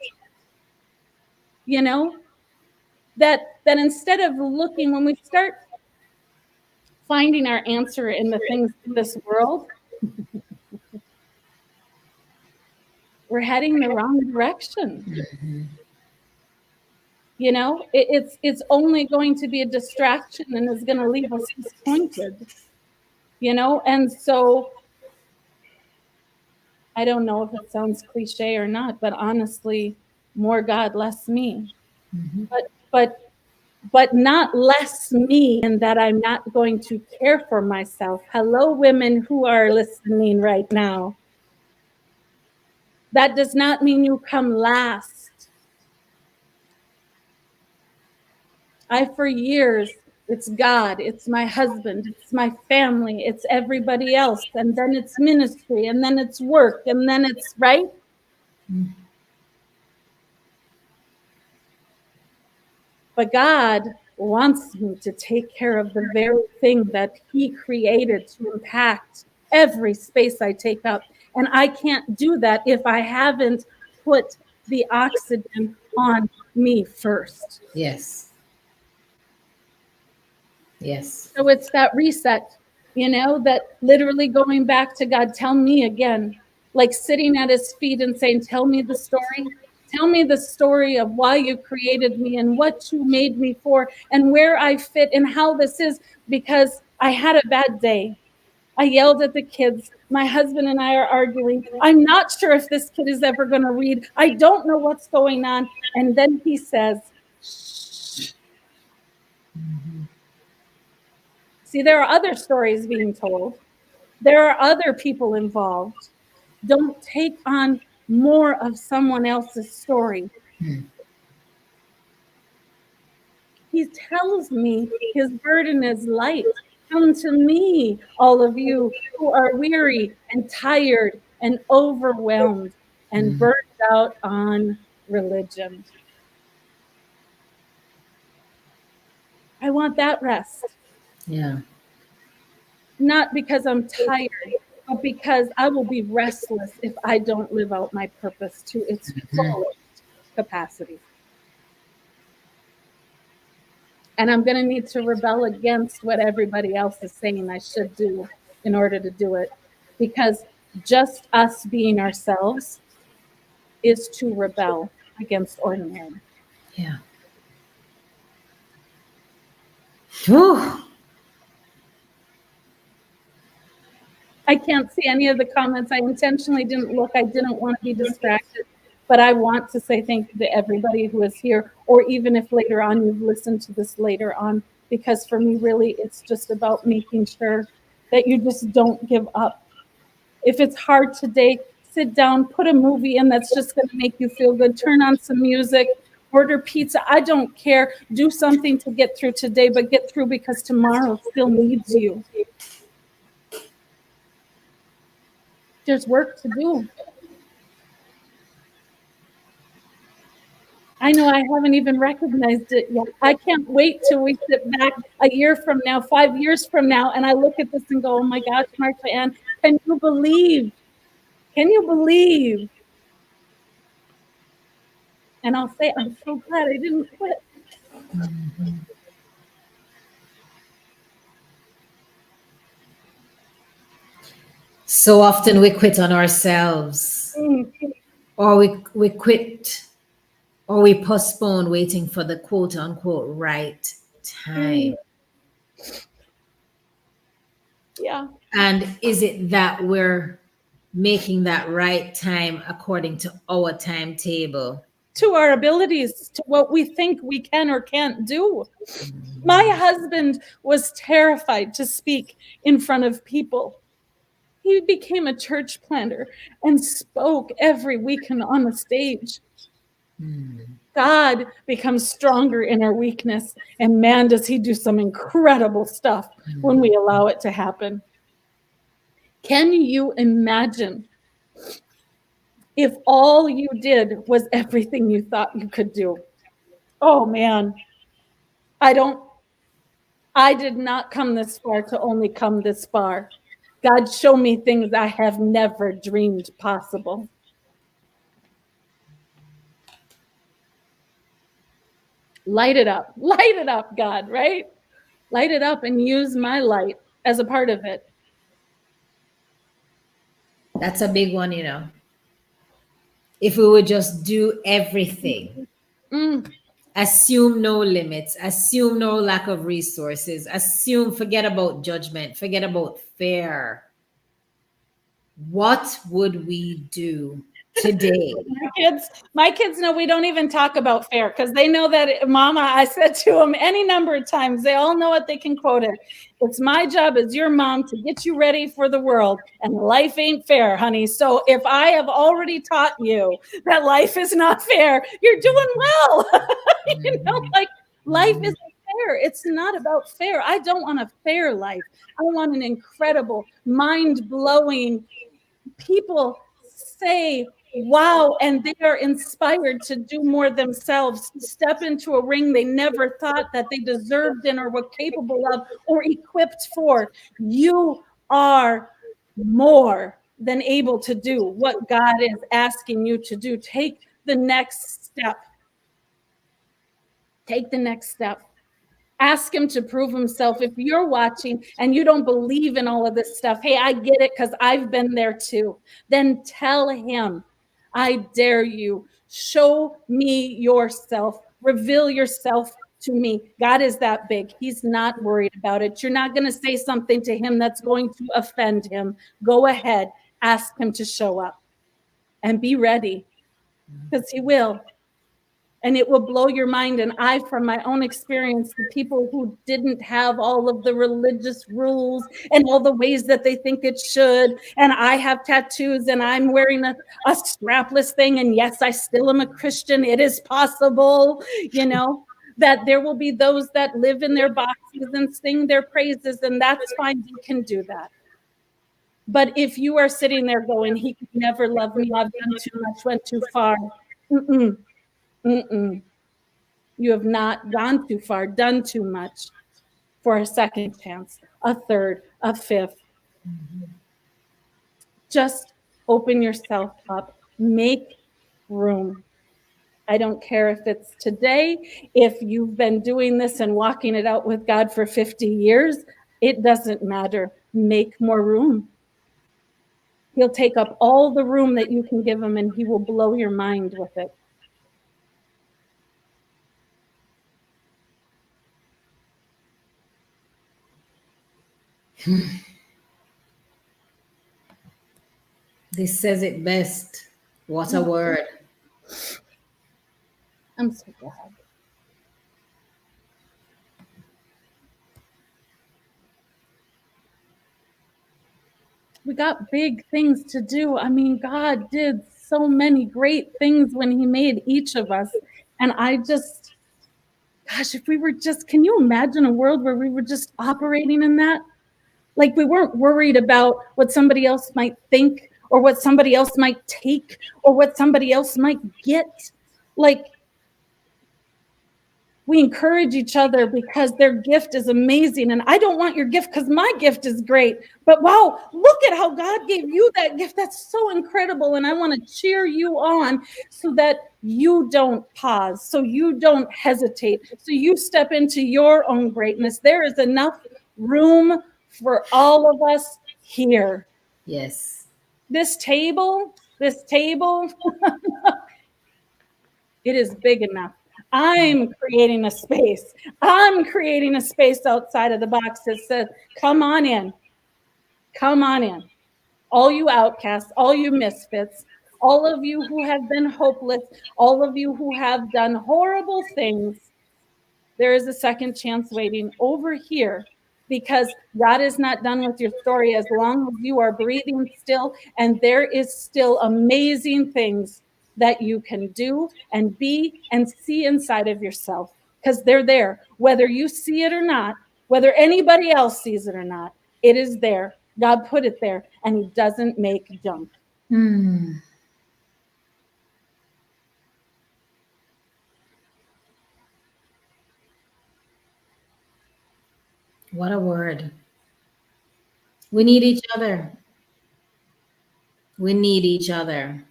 That instead of looking, when we start finding our answer in the things in this world, we're heading the wrong direction. You know, it's only going to be a distraction and is going to leave us disappointed. You know, and so I don't know if it sounds cliche or not, but honestly, more God, less me. But not less me in that I'm not going to care for myself. Hello, women who are listening right now. That does not mean you come last. For years, it's God, it's my husband, it's my family, it's everybody else, and then it's ministry, and then it's work, and then it's right. But God wants me to take care of the very thing that He created to impact every space I take up. And I can't do that if I haven't put the oxygen on me first. Yes. Yes. So it's that reset, you know, that literally going back to God, tell me again, like sitting at His feet and saying, tell me the story. Tell me the story of why you created me and what you made me for and where I fit and how this is, because I had a bad day. I yelled at the kids. My husband and I are arguing. I'm not sure if this kid is ever going to read. I don't know what's going on. And then he says, shh. See, there are other stories being told. There are other people involved. Don't take on more of someone else's story. He tells me His burden is light. Come to me, all of you who are weary and tired and overwhelmed and burned out on religion. I want that rest. Yeah. Not because I'm tired, but because I will be restless if I don't live out my purpose to its fullest capacity. And I'm going to need to rebel against what everybody else is saying I should do in order to do it. Because just us being ourselves is to rebel against ordinary. Yeah. Whew. I can't see any of the comments. I intentionally didn't look. I didn't want to be distracted. But I want to say thank you to everybody who is here, or even if later on you've listened to this later on, because for me, really, it's just about making sure that you just don't give up. If it's hard today, sit down, put a movie in that's just going to make you feel good. Turn on some music, order pizza. I don't care. Do something to get through today, but get through because tomorrow still needs you. There's work to do. I know I haven't even recognized it yet. I can't wait till we sit back a year from now, 5 years from now, and I look at this and go, oh my gosh, Marsha-Ann, can you believe? Can you believe? And I'll say, I'm so glad I didn't quit. So often we quit on ourselves, or we quit, or we postpone waiting for the quote unquote right time. Yeah. And is it that we're making that right time according to our timetable? To our abilities, to what we think we can or can't do. My husband was terrified to speak in front of people. He became a church planter and spoke every weekend on the stage. God becomes stronger in our weakness, and man, does He do some incredible stuff when we allow it to happen. Can you imagine if all you did was everything you thought you could do? Oh man, I did not come this far to only come this far. God, show me things I have never dreamed possible. Light it up, God, right? Light it up and use my light as a part of it. That's a big one, you know. if we would just do everything, Mm. assume no limits, assume no lack of resources, forget about judgment, forget about fear, what would we do today? My kids know we don't even talk about fair because they know that, Mama, I said to them any number of times, they all know it, they can quote it. It's my job as your mom to get you ready for the world, and life ain't fair, honey. So if I have already taught you that life is not fair, you're doing well. Like, life isn't fair. It's not about fair. I don't want a fair life. I want an incredible, mind-blowing, people say wow, and they are inspired to do more themselves, step into a ring they never thought that they deserved in or were capable of or equipped for. You are more than able to do what God is asking you to do. Take the next step. Take the next step. Ask him to prove himself. If you're watching and you don't believe in all of this stuff, hey, I get it because I've been there too. Then tell him, I dare you. Show me yourself. Reveal yourself to me. God is that big. He's not worried about it. You're not going to say something to him that's going to offend him. Go ahead. Ask him to show up and be ready, because he will. And it will blow your mind. And I, from my own experience, the people who didn't have all of the religious rules and all the ways that they think it should, and I have tattoos and I'm wearing a strapless thing, and yes, I still am a Christian. It is possible, that there will be those that live in their boxes and sing their praises, and that's fine. You can do that. But if you are sitting there going, he could never love me, I've done too much, went too far. You have not gone too far, done too much for a second chance, a third, a fifth. Just open yourself up. Make room. I don't care if it's today, if you've been doing this and walking it out with God for 50 years, it doesn't matter. Make more room. He'll take up all the room that you can give him, and he will blow your mind with it. This says it best. What a word. I'm so glad. We got big things to do. I mean, God did so many great things when he made each of us. And if we were just, can you imagine a world where we were just operating in that? Like, we weren't worried about what somebody else might think or what somebody else might take or what somebody else might get. Like, we encourage each other because their gift is amazing. And I don't want your gift because my gift is great. But wow, look at how God gave you that gift. That's so incredible. And I want to cheer you on so that you don't pause, so you don't hesitate, so you step into your own greatness. There is enough room for all of us here. Yes. This table, it is big enough. I'm creating a space. I'm creating a space outside of the box that says, come on in. Come on in. All you outcasts, all you misfits, all of you who have been hopeless, all of you who have done horrible things, there is a second chance waiting over here, because God is not done with your story as long as you are breathing still, and there is still amazing things that you can do and be and see inside of yourself, because they're there. Whether you see it or not, whether anybody else sees it or not, it is there. God put it there, and he doesn't make junk. What a word. We need each other. We need each other.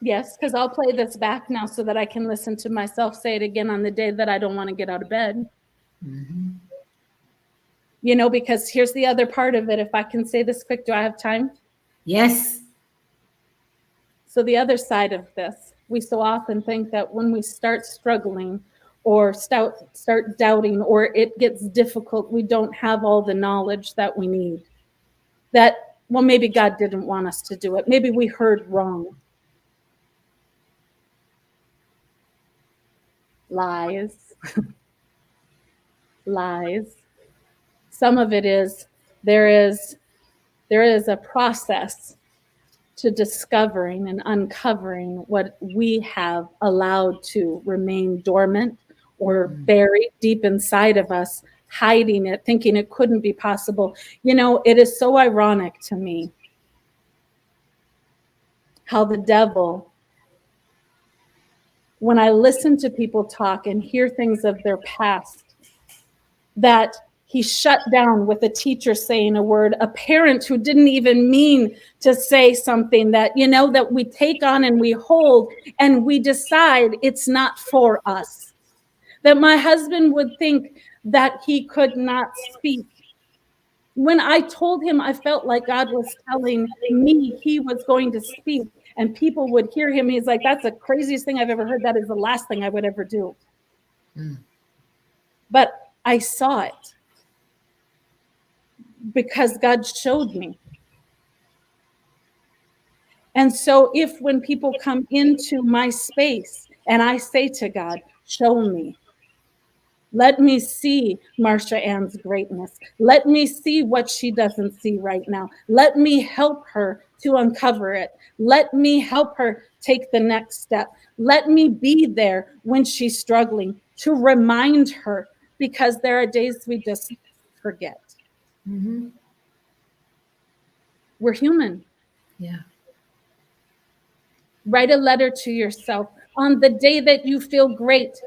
Yes, because I'll play this back now so that I can listen to myself say it again on the day that I don't want to get out of bed. Because here's the other part of it. If I can say this quick, do I have time? Yes. So the other side of this, we so often think that when we start struggling or start doubting or it gets difficult, we don't have all the knowledge that we need. That, well, maybe God didn't want us to do it. Maybe we heard wrong. Lies. Lies. Some of it is there is a process to discovering and uncovering what we have allowed to remain dormant or buried deep inside of us, hiding it, thinking it couldn't be possible. You know, it is so ironic to me how the devil, when I listen to people talk and hear things of their past, that he shut down with a teacher saying a word, a parent who didn't even mean to say something, that, you know, that we take on and we hold and we decide it's not for us. That my husband would think that he could not speak. When I told him I felt like God was telling me he was going to speak and people would hear him, he's like, that's the craziest thing I've ever heard. That is the last thing I would ever do. But I saw it because God showed me. And so if when people come into my space and I say to God, show me, let me see Marsha-Ann's greatness. Let me see what she doesn't see right now. Let me help her to uncover it. Let me help her take the next step. Let me be there when she's struggling to remind her, because there are days we just forget. Mm-hmm. We're human. Yeah. Write a letter to yourself on the day that you feel great,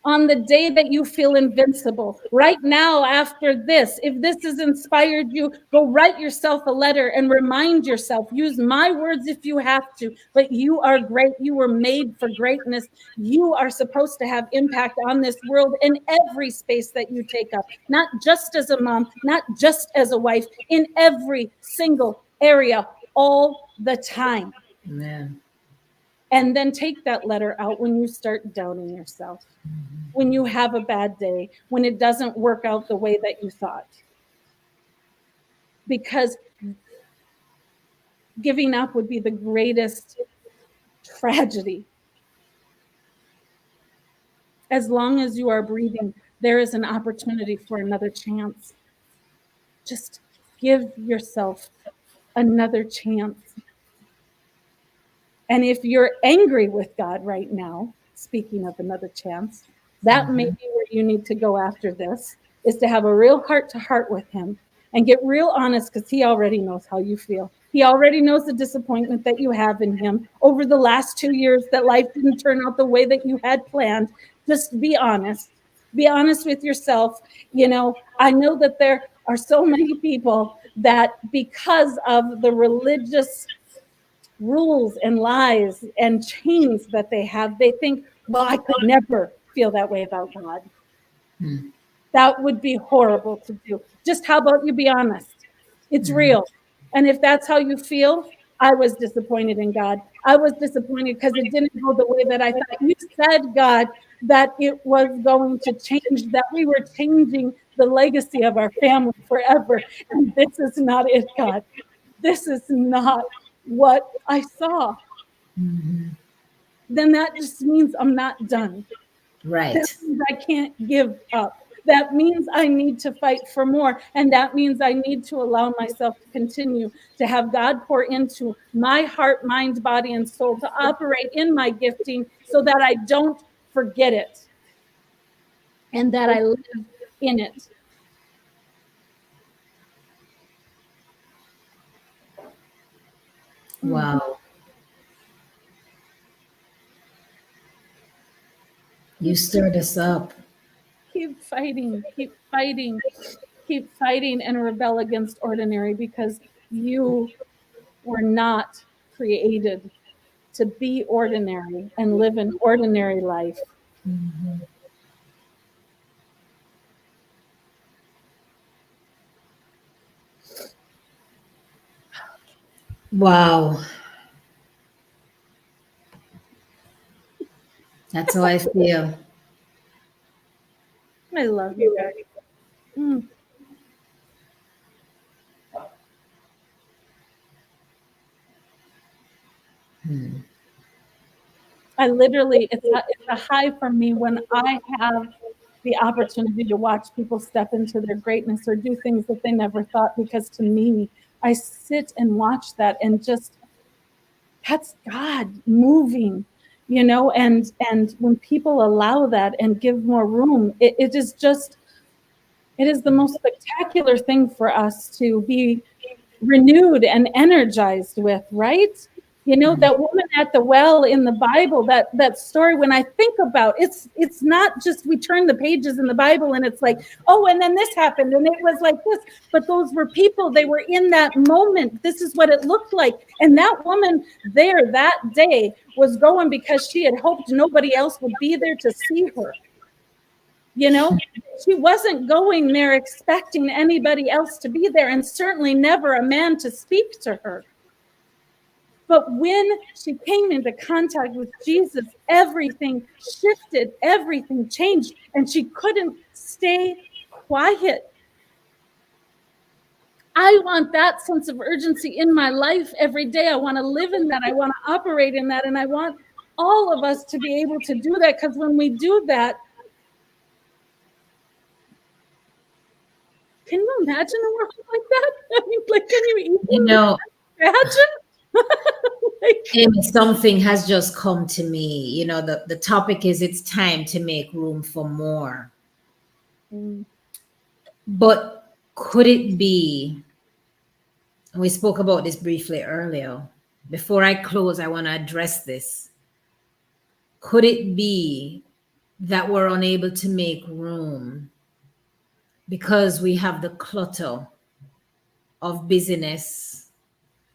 on the day that you feel invincible. Right now, after this, if this has inspired you, go write yourself a letter and remind yourself. Use my words if you have to, but you are great. You were made for greatness. You are supposed to have impact on this world in every space that you take up, not just as a mom, not just as a wife, in every single area, all the time. Amen. And then take that letter out when you start doubting yourself, when you have a bad day, when it doesn't work out the way that you thought. Because giving up would be the greatest tragedy. As long as you are breathing, there is an opportunity for another chance. Just give yourself another chance. And if you're angry with God right now, speaking of another chance, that may be where you need to go after this, is to have a real heart-to-heart with him and get real honest, because he already knows how you feel. He already knows the disappointment that you have in him over the last 2 years, that life didn't turn out the way that you had planned. Just be honest. Be honest with yourself. You know, I know that there are so many people that, because of the religious rules and lies and chains that they have, they think, well, I could never feel that way about God. That would be horrible to do. Just how about you be honest? It's real. And if that's how you feel, I was disappointed in God. I was disappointed because it didn't go the way that I thought. You said, God, that it was going to change, that we were changing the legacy of our family forever. And this is not it, God. This is not what I saw. Then that just means I'm not done. That Right. means I can't give up. That means I need to fight for more. And that means I need to allow myself to continue to have God pour into my heart, mind, body, and soul, to operate in my gifting so that I don't forget it and that I live in it. Wow. You stirred us up. Keep fighting, keep fighting, keep fighting and rebel against ordinary, because you were not created to be ordinary and live an ordinary life. Wow. That's how I feel. I love you guys. Mm. I literally, it's a high for me when I have the opportunity to watch people step into their greatness or do things that they never thought. Because to me, I sit and watch that and just, that's God moving, and when people allow that and give more room, it is just, it is the most spectacular thing for us to be renewed and energized with, right? That woman at the well in the Bible, that story, when I think about it's not just we turn the pages in the Bible and it's like, oh, and then this happened and it was like this, but those were people, they were in that moment. This is what it looked like. And that woman there that day was going because she had hoped nobody else would be there to see her. She wasn't going there expecting anybody else to be there, and certainly never a man to speak to her. But when she came into contact with Jesus, everything shifted, everything changed, and she couldn't stay quiet. I want that sense of urgency in my life every day. I want to live in that. I want to operate in that. And I want all of us to be able to do that, because when we do that, can you imagine a world like that? I mean, like, can you even You know, imagine? Amy, something has just come to me. The topic is it's time to make room for more. But could it be, and we spoke about this briefly earlier, before I close, I want to address this. Could it be that we're unable to make room because we have the clutter of busyness,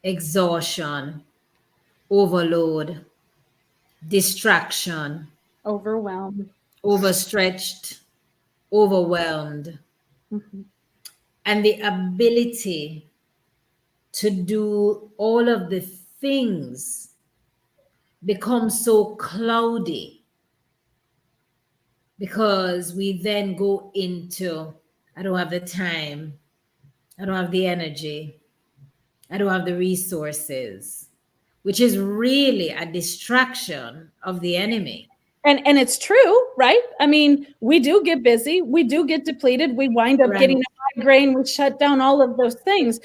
exhaustion, overload, distraction, Overwhelmed, overstretched, overwhelmed, and the ability to do all of the things becomes so cloudy, because we then go into, I don't have the time, I don't have the energy, I don't have the resources, which is really a distraction of the enemy. and it's true, right? I mean, we do get busy, we do get depleted, we wind up Right. getting a migraine, we shut down all of those things.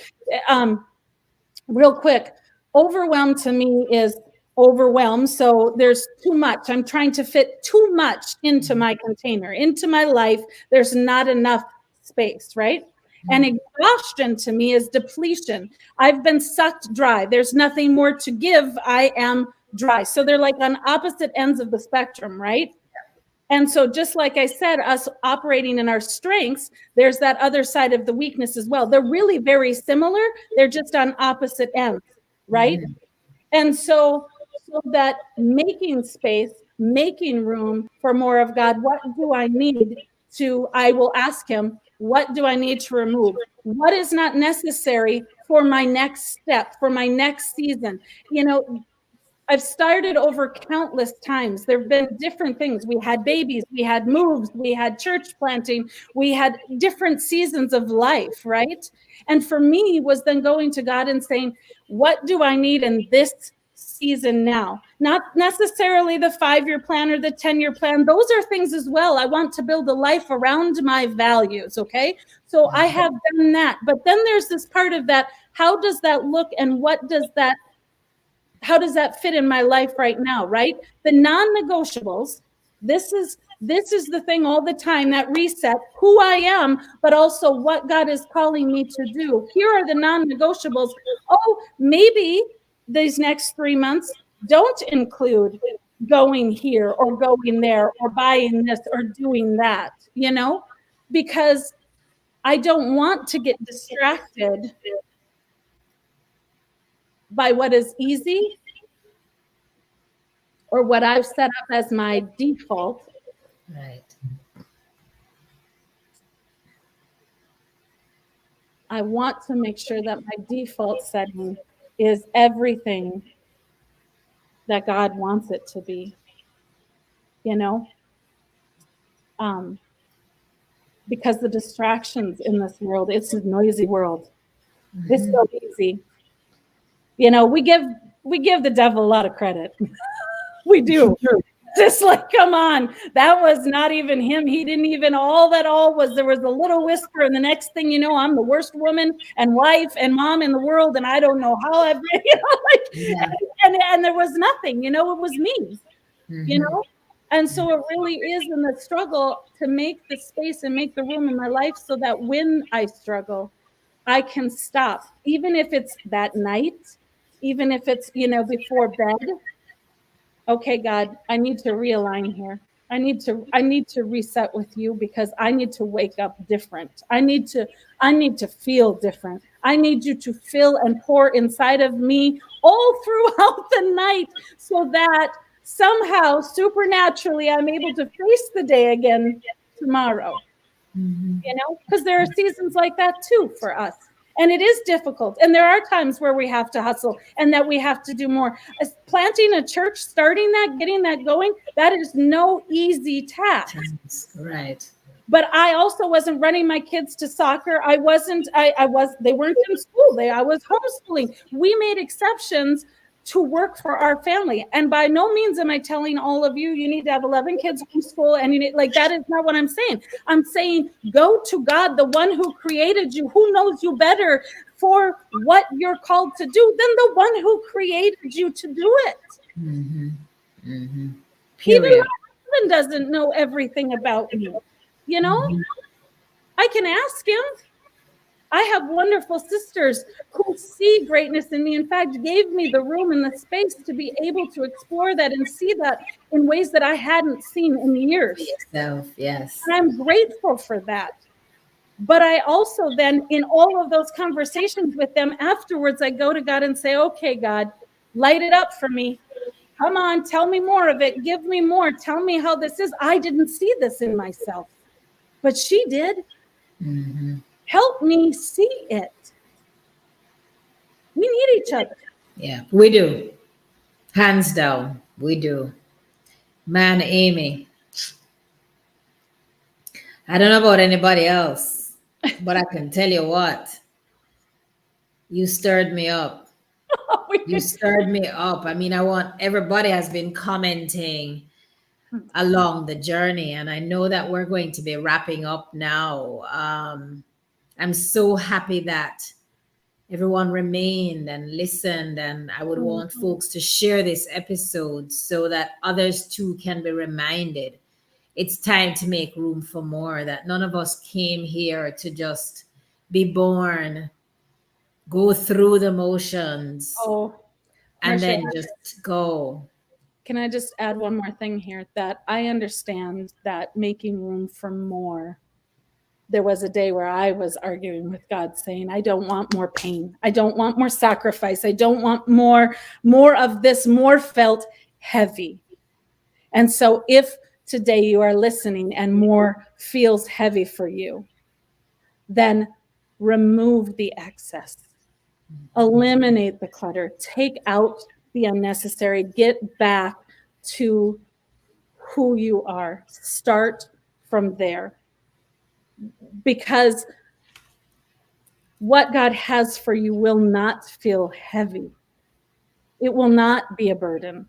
Real quick, overwhelmed to me is overwhelmed. So there's too much. I'm trying to fit too much into my container, into my life. There's not enough space, right? And exhaustion to me is depletion. I've been sucked dry. There's nothing more to give. I am dry. So they're like on opposite ends of the spectrum, right? And so just like I said, us operating in our strengths, there's that other side of the weakness as well. They're really very similar. They're just on opposite ends, right? And so that making space, making room for more of God, what do I need to, I will ask him, what do I need to remove? What is not necessary for my next step, for my next season? I've started over countless times. There have been different things. We had babies, we had moves, we had church planting, we had different seasons of life, right? And for me was then going to God and saying, what do I need in this season now? Not necessarily the 5-year plan or the 10-year plan. Those are things as well. I want to build a life around my values, okay? So I have done that. But then there's this part of that. How does that look, and how does that fit in my life right now, right? The non-negotiables, this is the thing all the time that reset who I am, but also what God is calling me to do. Here are the non-negotiables. Oh, maybe these next 3 months don't include going here or going there or buying this or doing that, because I don't want to get distracted by what is easy or what I've set up as my default. Right. I want to make sure that my default setting is everything that God wants it to be. you know, um, because the distractions in this world, it's a noisy world. It's so easy. You know, we give the devil a lot of credit. We do. Just like, come on, that was not even him. He didn't even, all that all was, there was a little whisper, and the next thing you know, I'm the worst woman and wife and mom in the world, and I don't know how I've been, Yeah. and there was nothing, it was me, you know? And so it really is in the struggle to make the space and make the room in my life so that when I struggle, I can stop, even if it's that night, even if it's, before bed. Okay, God, I need to realign here. I need to reset with you because I need to wake up different. I need to feel different. I need you to fill and pour inside of me all throughout the night so that somehow supernaturally I'm able to face the day again tomorrow. Because there are seasons like that too for us. And it is difficult. And there are times where we have to hustle and that we have to do more. As planting a church, starting that, getting that going, that is no easy task. Right. But I also wasn't running my kids to soccer. They weren't in school. I was homeschooling. We made exceptions to work for our family. And by no means am I telling all of you, you need to have 11 kids homeschool. And that is not what I'm saying. I'm saying, go to God, the one who created you, who knows you better for what you're called to do than the one who created you to do it. Even my husband doesn't know everything about me. I can ask him. I have wonderful sisters who see greatness in me. In fact, gave me the room and the space to be able to explore that and see that in ways that I hadn't seen in years. Yes. And I'm grateful for that. But I also then, in all of those conversations with them afterwards, I go to God and say, okay, God, light it up for me. Come on, tell me more of it. Give me more. Tell me how this is. I didn't see this in myself, but she did. Help me see it. We need each other. Yeah, we do. Hands down, we do. Man, Amy, I don't know about anybody else, but I can tell you what, you stirred me up. You stirred me up. I mean, everybody has been commenting along the journey, and I know that we're going to be wrapping up now. I'm so happy that everyone remained and listened, and I would want folks to share this episode so that others too can be reminded it's time to make room for more, that none of us came here to just be born, go through the motions, and Marsha, then just go. can I just add one more thing here? That I understand that making room for more. There was a day where I was arguing with God saying, I don't want more pain. I don't want more sacrifice. I don't want more of this. More felt heavy. And so if today you are listening and more feels heavy for you, then remove the excess. Eliminate the clutter. Take out the unnecessary. Get back to who you are. Start from there. Because what God has for you will not feel heavy. It will not be a burden.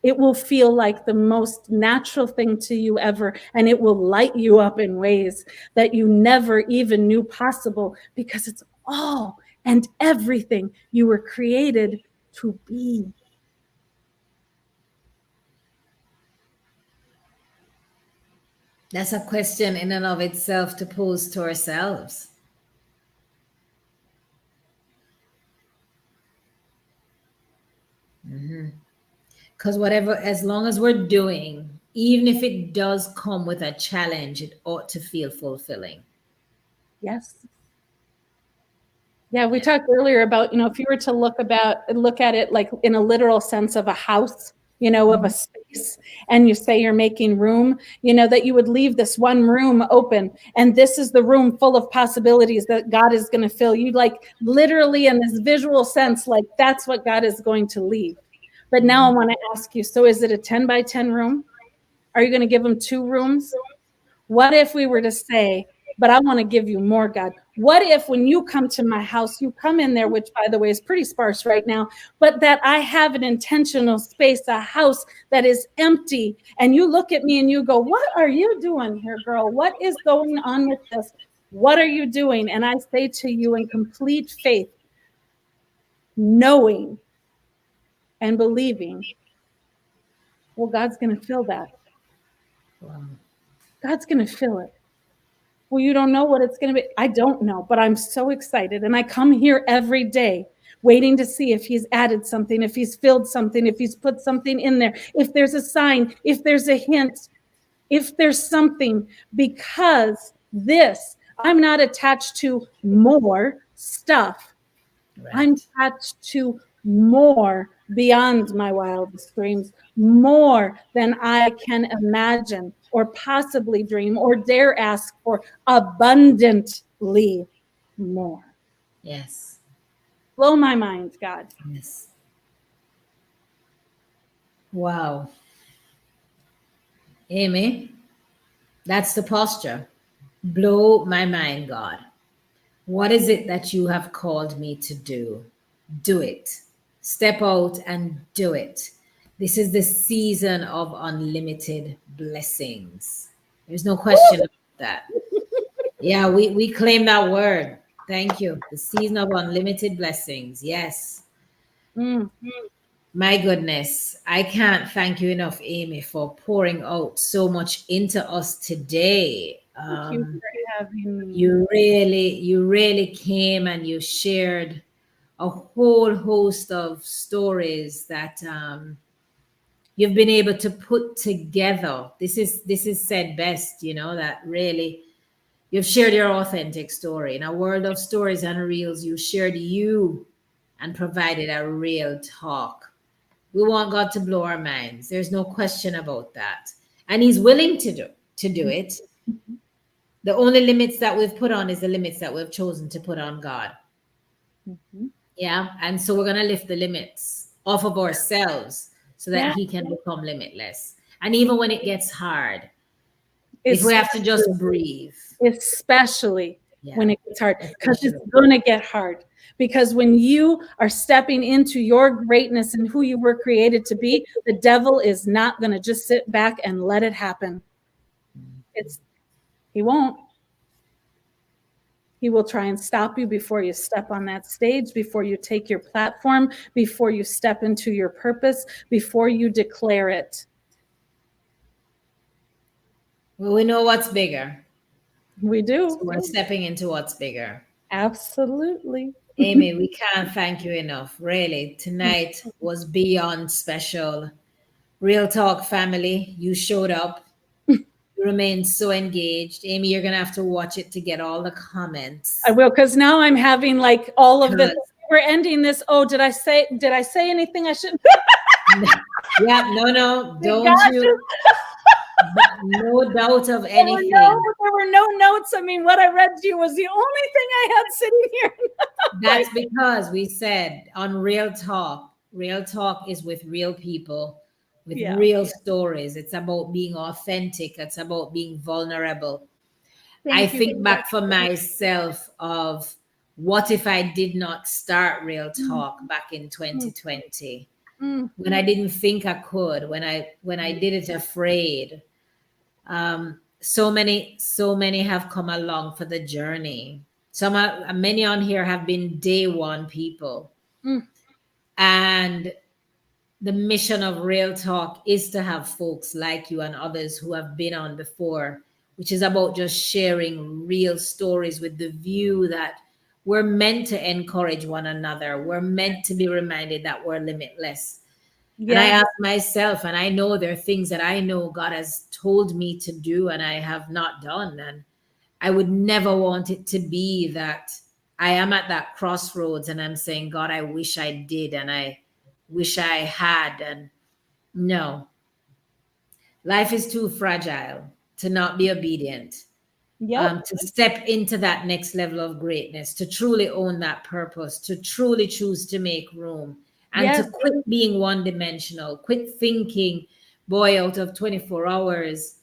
It will feel like the most natural thing to you ever, and it will light you up in ways that you never even knew possible, because it's all and everything you were created to be. That's a question in and of itself to pose to ourselves. Because as long as we're doing, even if it does come with a challenge, it ought to feel fulfilling. Yes. Yeah, we talked earlier about, if you were to look at it like in a literal sense of a house, of a space, and you say you're making room, that you would leave this one room open, and this is the room full of possibilities that God is going to fill. You like literally in this visual sense, like that's what God is going to leave. But now I want to ask you, so is it a 10 by 10 room? Are you going to give them 2 rooms? What if we were to say, but I want to give you more, God? What if when you come to my house, you come in there, which by the way is pretty sparse right now, but that I have an intentional space, a house that is empty, and you look at me and you go, what are you doing here, girl? What is going on with this? What are you doing? And I say to you in complete faith, knowing and believing, well, God's going to fill that. Wow. God's going to fill it. Well, you don't know what it's going to be. I don't know, but I'm so excited. And I come here every day waiting to see if he's added something, if he's filled something, if he's put something in there, if there's a sign, if there's a hint, if there's something, because I'm not attached to more stuff. Right. I'm attached to more beyond my wildest dreams, more than I can imagine or possibly dream or dare ask for, abundantly more. Yes. Blow my mind, God. Yes. Wow. Amy, that's the posture. Blow my mind, God. What is it that you have called me to do? Do it. Step out and do it. This is the season of unlimited blessings. There's no question about that. Yeah, we claim that word. Thank you. The season of unlimited blessings. Yes. Mm. My goodness. I can't thank you enough, Amy, for pouring out so much into us today. Thank you for having me. You really came and you shared a whole host of stories that you've been able to put together. This is said best, that really you've shared your authentic story. In a world of stories and reels, you shared you and provided a real talk. We want God to blow our minds. There's no question about that. And he's willing to do it. The only limits that we've put on is the limits that we've chosen to put on God. Mm-hmm. Yeah. And so we're going to lift the limits off of ourselves so that Yeah. he can become limitless. And even when it gets hard, if we have to just breathe. Especially when it gets hard, because it's Especially. going to get hard. Because when you are stepping into your greatness and who you were created to be, the devil is not going to just sit back and let it happen. He won't. He will try and stop you before you step on that stage, before you take your platform, before you step into your purpose, before you declare it. Well, we know what's bigger. We do. So we're stepping into what's bigger. Absolutely. Amy, we can't thank you enough. Really, tonight was beyond special. Real Talk family, you showed up. You remained so engaged. Amy, you're going to have to watch it to get all the comments. I will, because now I'm having like all of this. We're ending this. Oh, did I say anything I shouldn't? Yeah, no, don't you? No doubt of anything. There were no notes. I mean, what I read to you was the only thing I had sitting here. That's because we said on Real Talk is with real people, with real stories. It's about being authentic. It's about being vulnerable. I think back for myself of what if I did not start Real Talk back in 2020, when I didn't think I could, when I did it afraid. So many have come along for the journey. Many on here have been day one people. And the mission of Real Talk is to have folks like you and others who have been on before, which is about just sharing real stories with the view that we're meant to encourage one another. We're meant to be reminded that we're limitless. Yeah. And I ask myself, and I know there are things that I know God has told me to do and I have not done. And I would never want it to be that I am at that crossroads and I'm saying, God, I wish I did and I wish I had. And no, life is too fragile to not be obedient. To step into that next level of greatness, to truly own that purpose, to truly choose to make room, and to quit being one-dimensional, quit thinking boy, out of 24 hours,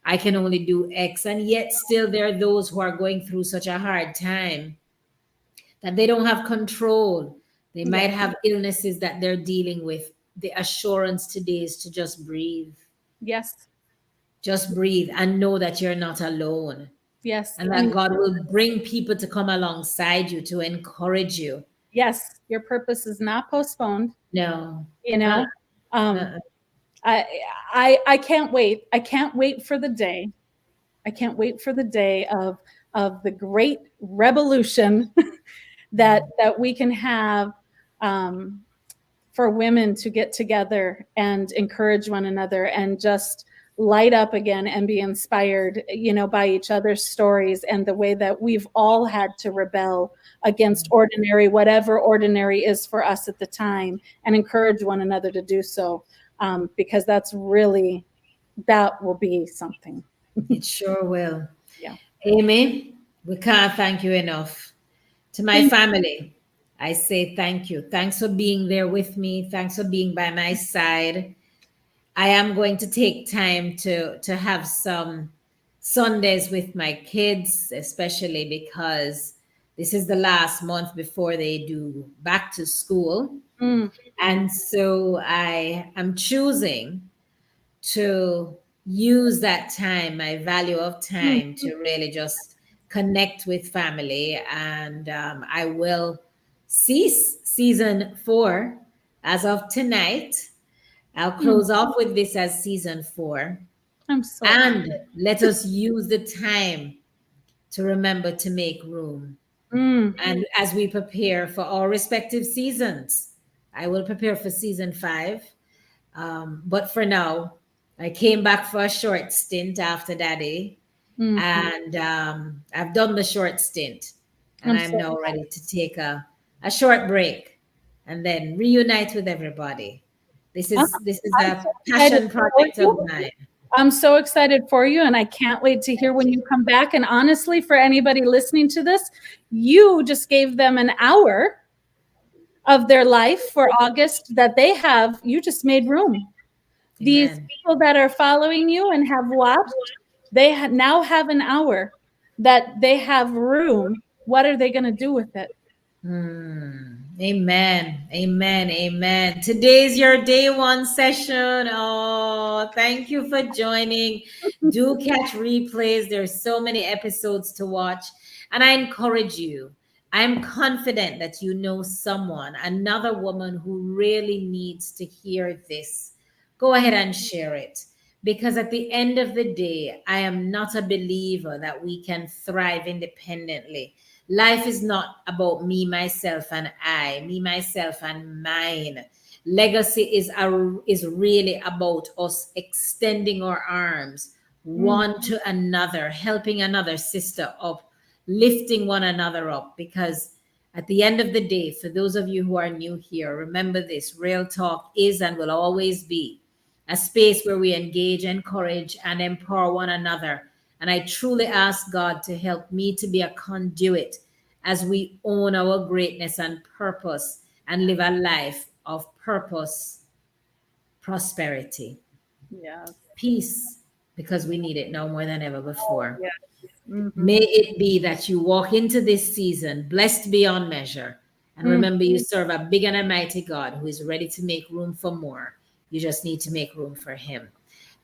I can only do X. And yet, still, there are those who are going through such a hard time that they don't have control. They Yeah. might have illnesses that they're dealing with. The assurance today is to just breathe. Yes. Just breathe and know that you're not alone, Yes. and that And God will bring people to come alongside you to encourage you. yes, your purpose is not postponed, No. you Uh, know. Um, uh, I I can't wait. I can't wait for the day. I can't wait for the day of the great revolution that we can have, um, for women to get together and encourage one another and just light up again and be inspired, by each other's stories and the way that we've all had to rebel against ordinary, whatever ordinary is for us at the time, and encourage one another to do so, because that will be something. it sure will. Yeah. Amy, we can't thank you enough. To my Thank family, I say thank you. Thanks for being there with me. Thanks for being by my side. I am going to take time to have some Sundays with my kids, especially because this is the last month before they do back to school. Mm, And so I am choosing to use that time, my value of mm, time, to really just connect with family. And I will cease season 4 as of tonight. I'll mm. close off with this as season 4. I'm so And let us use the time to remember to make room. mm, And as we prepare for our respective seasons, I will prepare for season 5. But for now, I came back for a short stint after Daddy, mm. and I've done the short stint, and I'm I'm so now ready to take a short break and then reunite with everybody. This is I'm a so excited passion for project of you. mine. I'm so excited for you, and I can't wait to hear when you come back. And honestly, for anybody listening to this, you just gave them an hour of their life for August that they have. You just made room. These Amen. people that are following you and have watched, they now have an hour that they have room. What are they going to do with it? Amen. Amen. Amen. Today's your day one session. Oh, thank you for joining. Do catch replays. There's so many episodes to watch. And I encourage you. I'm confident that you know someone, another woman who really needs to hear this. Go ahead and share it. Because at the end of the day, I am not a believer that we can thrive independently. Life is not about me, myself, and I, me, myself, and mine. Legacy is really about us extending our arms Mm, one to another, helping another sister up, lifting one another up. Because at the end of the day, for those of you who are new here, remember this: Real Talk is and will always be a space where we engage, encourage, and empower one another. And I truly ask God to help me to be a conduit as we own our greatness and purpose and live a life of purpose, prosperity, yes. peace, because we need it now more than ever before. Yes. Hmm. May it be that you walk into this season blessed beyond measure. And Mm. remember, you serve a big and a mighty God who is ready to make room for more. You just need to make room for Him.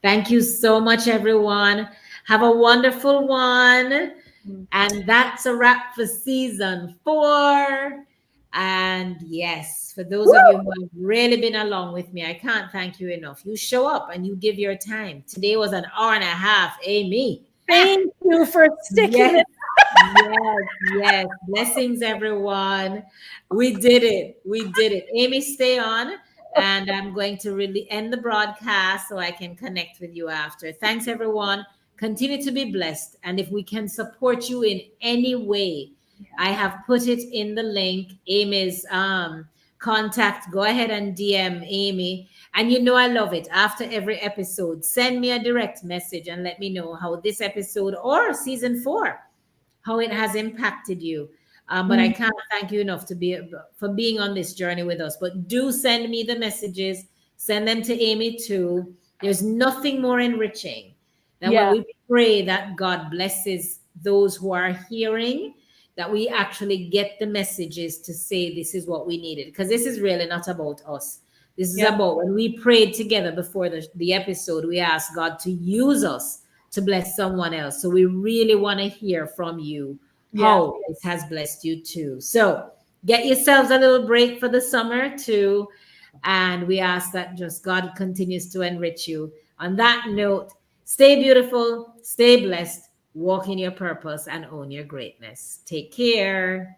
Thank you so much, everyone. Have a wonderful one. Mm. And that's a wrap for season 4. And yes, for those of you who have really been along with me, I can't thank you enough. You show up and you give your time. Today was an hour and a half, Amy. Thank you for sticking Yes, it. yes, yes. Blessings, everyone. We did it. We did it. Amy, stay on. And I'm going to really end the broadcast so I can connect with you after. Thanks, everyone. Continue to be blessed. And if we can support you in any way, I have put it in the link, Amy's contact. Go ahead and DM Amy. And you know I love it. After every episode, send me a direct message and let me know how this episode or season 4, how it has impacted you. But I Mm. can't thank you enough to be for being on this journey with us. But do send me the messages. Send them to Amy too. There's nothing more enriching than when Yeah. we pray that God blesses those who are hearing, that we actually get the messages to say this is what we needed. Because this is really not about us. This is Yep. about when we prayed together before the episode, we asked God to use us to bless someone else. So we really want to hear from you Yeah. how this has blessed you too. So get yourselves a little break for the summer too. And we ask that just God continues to enrich you. On that note, stay beautiful, stay blessed, walk in your purpose, and own your greatness. Take care.